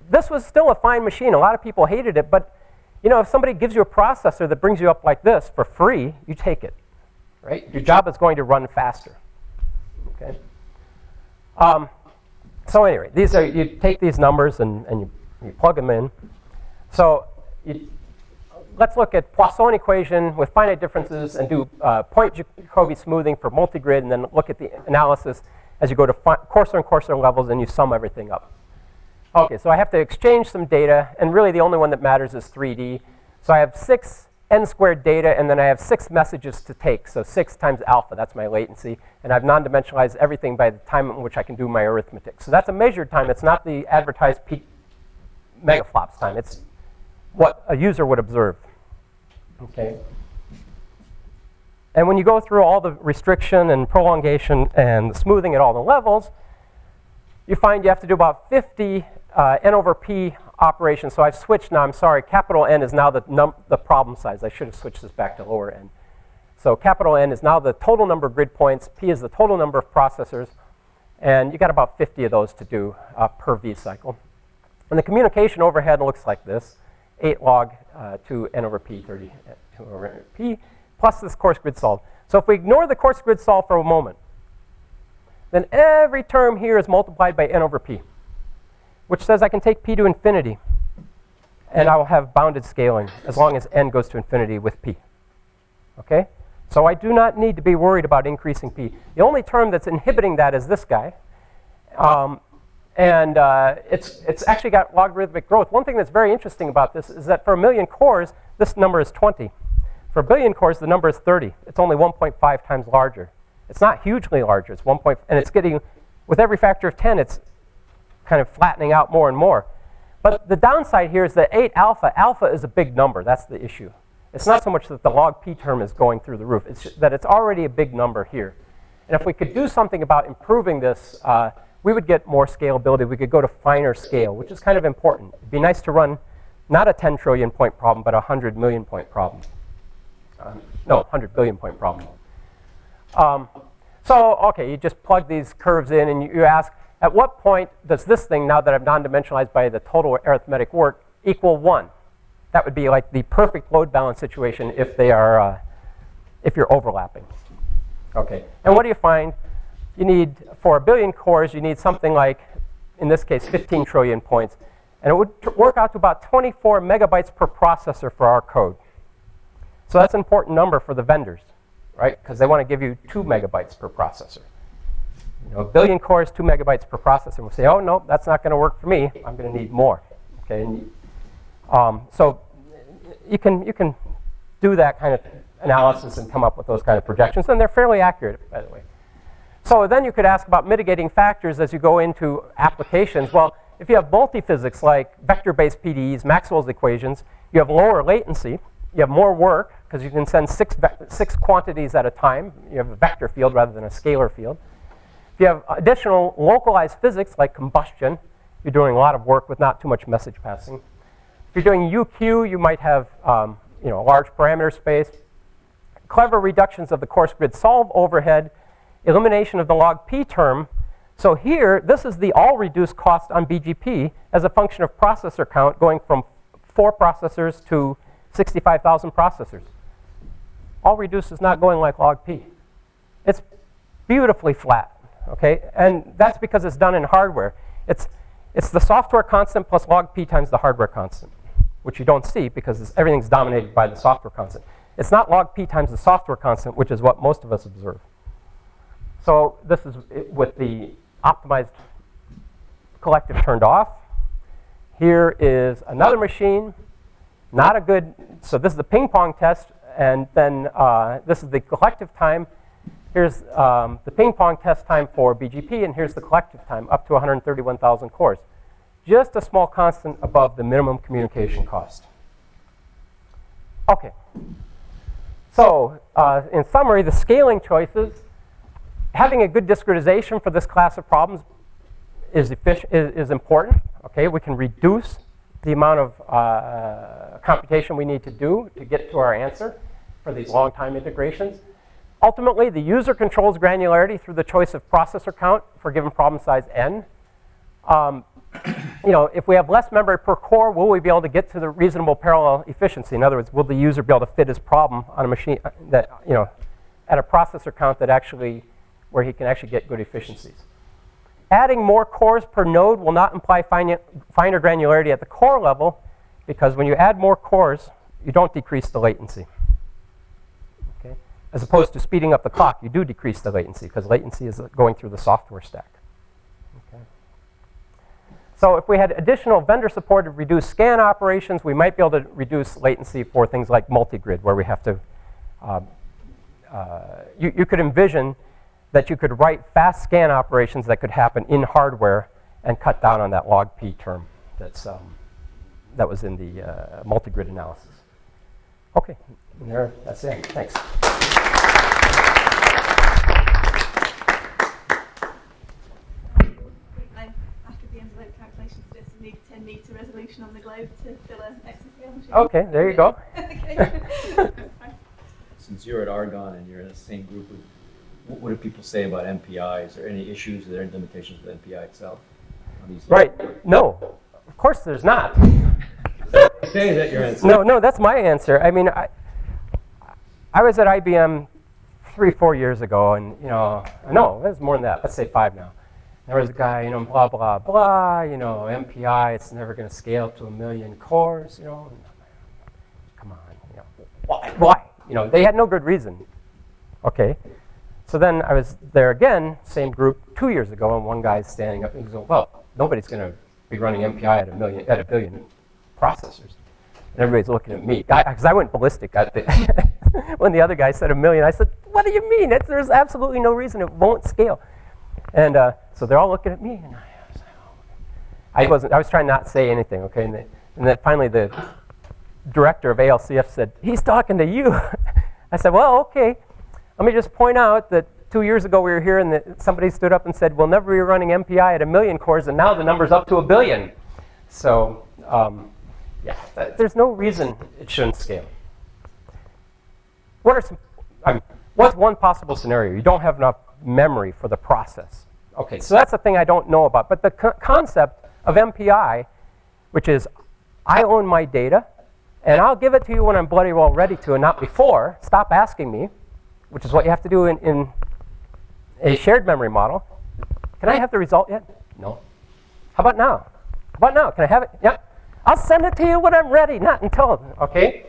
[SPEAKER 2] this was still a fine machine. A lot of people hated it, but you know, if somebody gives you a processor that brings you up like this for free, you take it. Right? Your job is going to run faster. Okay. So anyway, these are, you take these numbers and you plug them in. So let's look at Poisson equation with finite differences and do point Jacobi smoothing for multigrid, and then look at the analysis as you go to coarser and coarser levels and you sum everything up. Okay, so I have to exchange some data, and really the only one that matters is 3D. So I have 6 n squared data, and then I have 6 messages to take. So 6 times alpha, that's my latency. And I've non-dimensionalized everything by the time in which I can do my arithmetic. So that's a measured time. It's not the advertised peak megaflops time. It's what a user would observe. Okay. And when you go through all the restriction and prolongation and the smoothing at all the levels, you find you have to do about 50 n over p operations. So I've switched now. I'm sorry. Capital N is now the problem size. I should have switched this back to lower n. So capital N is now the total number of grid points. P is the total number of processors. And you got about 50 of those to do per V cycle. And the communication overhead looks like this. 8 log 2 n over p, 30 2 over p, plus this coarse grid solve. So if we ignore the coarse grid solve for a moment, then every term here is multiplied by n over p, which says I can take p to infinity, and I will have bounded scaling as long as n goes to infinity with p. Okay? So I do not need to be worried about increasing p. The only term that's inhibiting that is this guy. It's actually got logarithmic growth. One thing that's very interesting about this is that for a million cores, this number is 20. For a billion cores, the number is 30. It's only 1.5 times larger. It's not hugely larger. It's 1. And it's getting, with every factor of 10, it's kind of flattening out more and more. But the downside here is that 8 alpha, alpha is a big number. That's the issue. It's not so much that the log p term is going through the roof. It's just that it's already a big number here. And if we could do something about improving this, we would get more scalability. We could go to finer scale, which is kind of important. It'd be nice to run not a 10 trillion point problem, but a 100 million point problem. No, 100 billion point problem. So, okay, you just plug these curves in and you ask, at what point does this thing, now that I've non-dimensionalized by the total arithmetic work, equal 1? That would be like the perfect load balance situation if they are, if you're overlapping. Okay, and what do you find? You need, for a billion cores, you need something like, in this case, 15 trillion points. And it would work out to about 24 megabytes per processor for our code. So that's an important number for the vendors, right? Because they want to give you 2 megabytes per processor. You know, a billion cores, 2 megabytes per processor. We'll say, oh, no, that's not going to work for me. I'm going to need more. Okay, and so you can do that kind of analysis and come up with those kind of projections. And they're fairly accurate, by the way. So then you could ask about mitigating factors as you go into applications. Well, if you have multiphysics like vector-based PDEs, Maxwell's equations, you have lower latency. You have more work because you can send 6 quantities at a time. You have a vector field rather than a scalar field. If you have additional localized physics like combustion, you're doing a lot of work with not too much message passing. If you're doing UQ, you might have a large parameter space. Clever reductions of the coarse grid solve overhead, elimination of the log p term. So here, this is the all reduced cost on BGP as a function of processor count going from 4 processors to 65,000 processors. All reduced is not going like log p. It's beautifully flat, okay? And that's because it's done in hardware. It's the software constant plus log p times the hardware constant, which you don't see because everything's dominated by the software constant. It's not log p times the software constant, which is what most of us observe. So this is with the optimized collective turned off. Here is another machine. Not a good, so this is the ping pong test, and then this is the collective time. Here's the ping pong test time for BGP, and here's the collective time up to 131,000 cores. Just a small constant above the minimum communication cost. Okay. So in summary, the scaling choices, having a good discretization for this class of problems is important. Okay, we can reduce the amount of computation we need to do to get to our answer for these long time integrations. Ultimately, the user controls granularity through the choice of processor count for a given problem size n. If we have less memory per core, will we be able to get to the reasonable parallel efficiency? In other words, will the user be able to fit his problem on a machine that, at a processor count that actually, where he can actually get good efficiencies? Adding more cores per node will not imply finer granularity at the core level, because when you add more cores, you don't decrease the latency. Okay? As opposed to speeding up the clock, you do decrease the latency, because latency is going through the software stack. Okay? So if we had additional vendor-supported reduced scan operations, we might be able to reduce latency for things like multi-grid, where we have to, you could envision that you could write fast scan operations that could happen in hardware and cut down on that log P term that was in the multi-grid analysis. Okay, and there, that's it. Thanks.
[SPEAKER 1] After the envelope calculations, just need 10-meter resolution on the globe to fill an exascale machine.
[SPEAKER 2] Okay, there you go.
[SPEAKER 1] Okay.
[SPEAKER 4] Since you're at Argonne and you're in the same group, what do people say about MPI? Is there any issues? Are there any limitations with MPI itself?
[SPEAKER 2] Right. No, of course there's not.
[SPEAKER 4] Say that your answer.
[SPEAKER 2] No, that's my answer. I mean, I was at IBM 3-4 years ago, and no, it was more than that. Let's say 5 now. There was a guy, blah blah blah. MPI, it's never going to scale to 1 million cores. Come on, why? They had no good reason. Okay. So then I was there again, same group, 2 years ago, and one guy's standing up and he's going, well, nobody's going to be running MPI at 1 billion processors. And everybody's looking at me, because I went ballistic when the other guy said 1 million. I said, what do you mean? There's absolutely no reason it won't scale. And so they're all looking at me, and I was trying not to say anything, okay? And then finally the director of ALCF said, he's talking to you. I said, well, okay. Let me just point out that 2 years ago we were here and somebody stood up and said, we'll never be running MPI at 1 million cores, and now the number's up to 1 billion. So yeah, there's no reason it shouldn't scale. What's one possible scenario? You don't have enough memory for the process. Okay, so that's the thing I don't know about. But the concept of MPI, which is I own my data, and I'll give it to you when I'm bloody well ready to, and not before. Stop asking me, which is what you have to do in a shared memory model. Can I have the result yet? No. How about now? How about now? Can I have it? Yep. I'll send it to you when I'm ready, not until, okay?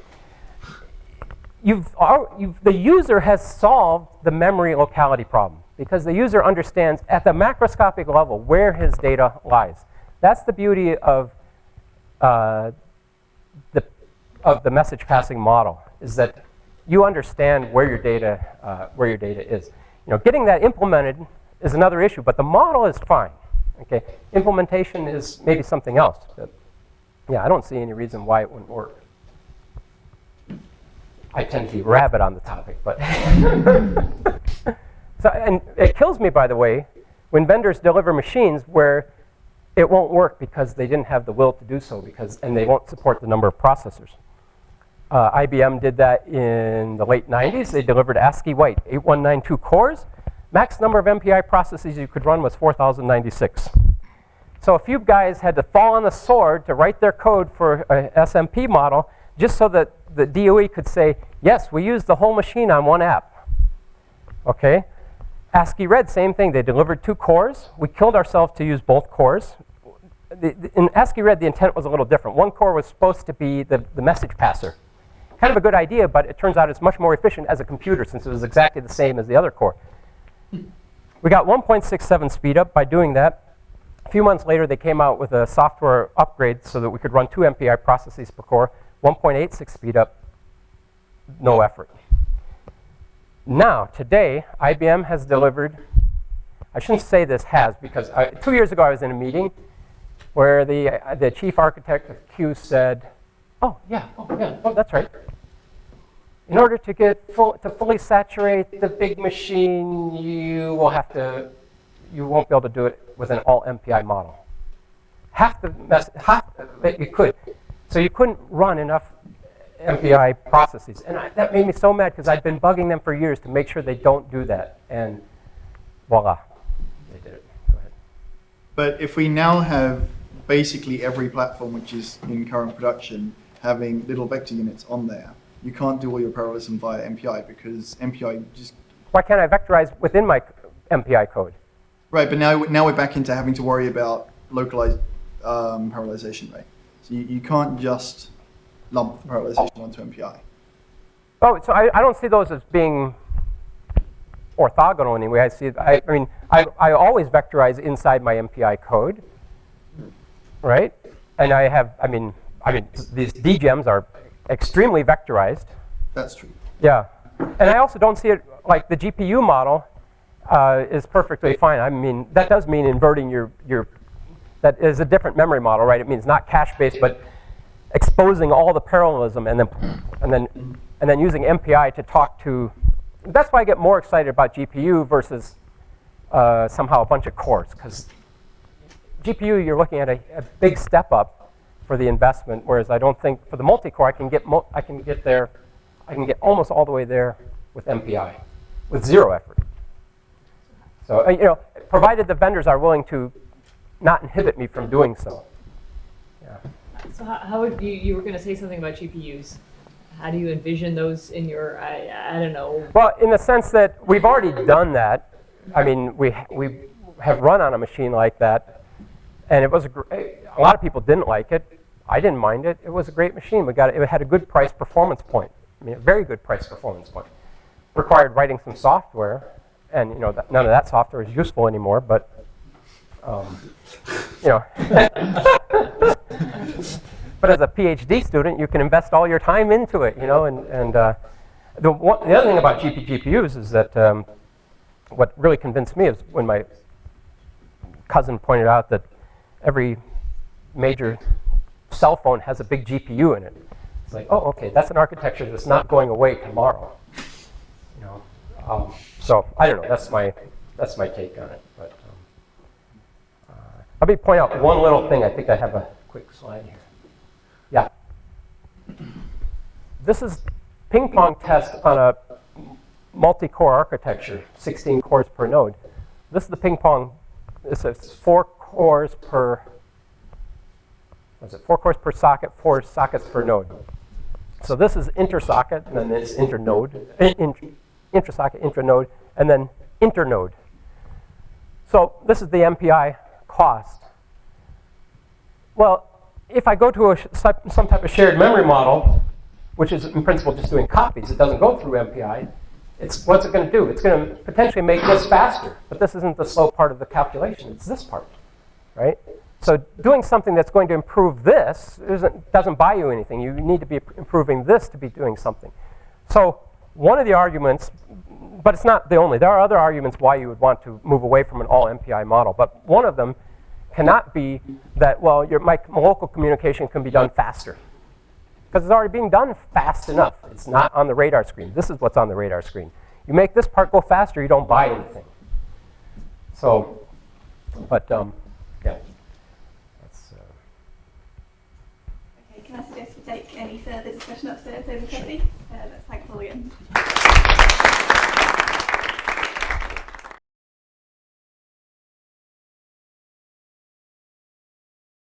[SPEAKER 2] The user has solved the memory locality problem because the user understands at the macroscopic level where his data lies. That's the beauty of the message passing model, is that you understand where your data is. Getting that implemented is another issue, but the model is fine. Okay, implementation is maybe something else. But yeah, I don't see any reason why it wouldn't work. I tend to be rabid on the topic, but and it kills me, by the way, when vendors deliver machines where it won't work because they didn't have the will to do so, and they won't support the number of processors. IBM did that in the late 90s. They delivered ASCII White, 8192 cores. Max number of MPI processes you could run was 4,096. So a few guys had to fall on the sword to write their code for an SMP model just so that the DOE could say, yes, we used the whole machine on one app. Okay? ASCII Red, same thing. They delivered 2 cores. We killed ourselves to use both cores. In ASCII Red, the intent was a little different. One core was supposed to be the message passer. Kind of a good idea, but it turns out it's much more efficient as a computer since it was exactly the same as the other core. We got 1.67 speed up by doing that. A few months later, they came out with a software upgrade so that we could run 2 MPI processes per core. 1.86 speed up, no effort. Now, today, IBM has delivered, I shouldn't say this has, because 2 years ago I was in a meeting where the chief architect of Q said, oh, that's right. In order to fully saturate the big machine, you won't be able to do it with an all MPI model. You could. So you couldn't run enough MPI processes. And that made me so mad because I'd been bugging them for years to make sure they don't do that. And voila, they did it. Go ahead.
[SPEAKER 3] But if we now have basically every platform which is in current production having little vector units on there, you can't do all your parallelism via MPI because MPI just...
[SPEAKER 2] Why can't I vectorize within my MPI code?
[SPEAKER 3] Right, but now we're back into having to worry about localized parallelization, right? So you can't just lump the parallelization onto MPI.
[SPEAKER 2] Oh, so I don't see those as being orthogonal anyway. I mean, I always vectorize inside my MPI code. right? And these DGEMs are extremely vectorized.
[SPEAKER 3] That's true.
[SPEAKER 2] Yeah. And I also don't see it like the GPU model is perfectly fine. I mean, that does mean inverting that is a different memory model, right? It means not cache-based, but exposing all the parallelism and then using MPI to talk to. That's why I get more excited about GPU versus somehow a bunch of cores, because GPU, you're looking at a big step up for the investment, whereas I don't think for the multi-core I can get almost all the way there with MPI with zero effort. So provided the vendors are willing to not inhibit me from doing so. Yeah.
[SPEAKER 5] So how would you were going to say something about GPUs? How do you envision those in your, I don't know.
[SPEAKER 2] Well, in the sense that we've already done that. I mean, we have run on a machine like that, and it was a lot of people didn't like it. I didn't mind it. It was a great machine. It had a good price performance point. I mean, a very good price performance point. Required writing some software, and none of that software is useful anymore. But but as a PhD student, you can invest all your time into it. The other thing about GPUs is that what really convinced me is when my cousin pointed out that every major cell phone has a big GPU in it. It's like, oh, okay, that's an architecture that's not going away tomorrow. So I don't know. That's my take on it. But let me point out one little thing. I think I have a quick slide here. Yeah. This is ping pong test on a multi-core architecture, 16 cores per node. This is the ping pong. This is 4 cores per. What is it? 4 cores per socket, 4 sockets per node. So this is inter-socket, and then this internode, intra-socket, intranode, and then internode. So this is the MPI cost. Well, if I go to some type of shared memory model, which is in principle just doing copies, it doesn't go through MPI, what's it going to do? It's going to potentially make this faster, but this isn't the slow part of the calculation. It's this part, right? So doing something that's going to improve this doesn't buy you anything. You need to be improving this to be doing something. So one of the arguments, but it's not the only. There are other arguments why you would want to move away from an all MPI model. But one of them cannot be that, well, my local communication can be done faster. Because it's already being done fast enough. It's not on the radar screen. This is what's on the radar screen. You make this part go faster, you don't buy anything. So, but yeah.
[SPEAKER 1] Okay, can I suggest we take any further discussion upstairs over coffee? Let's thank William.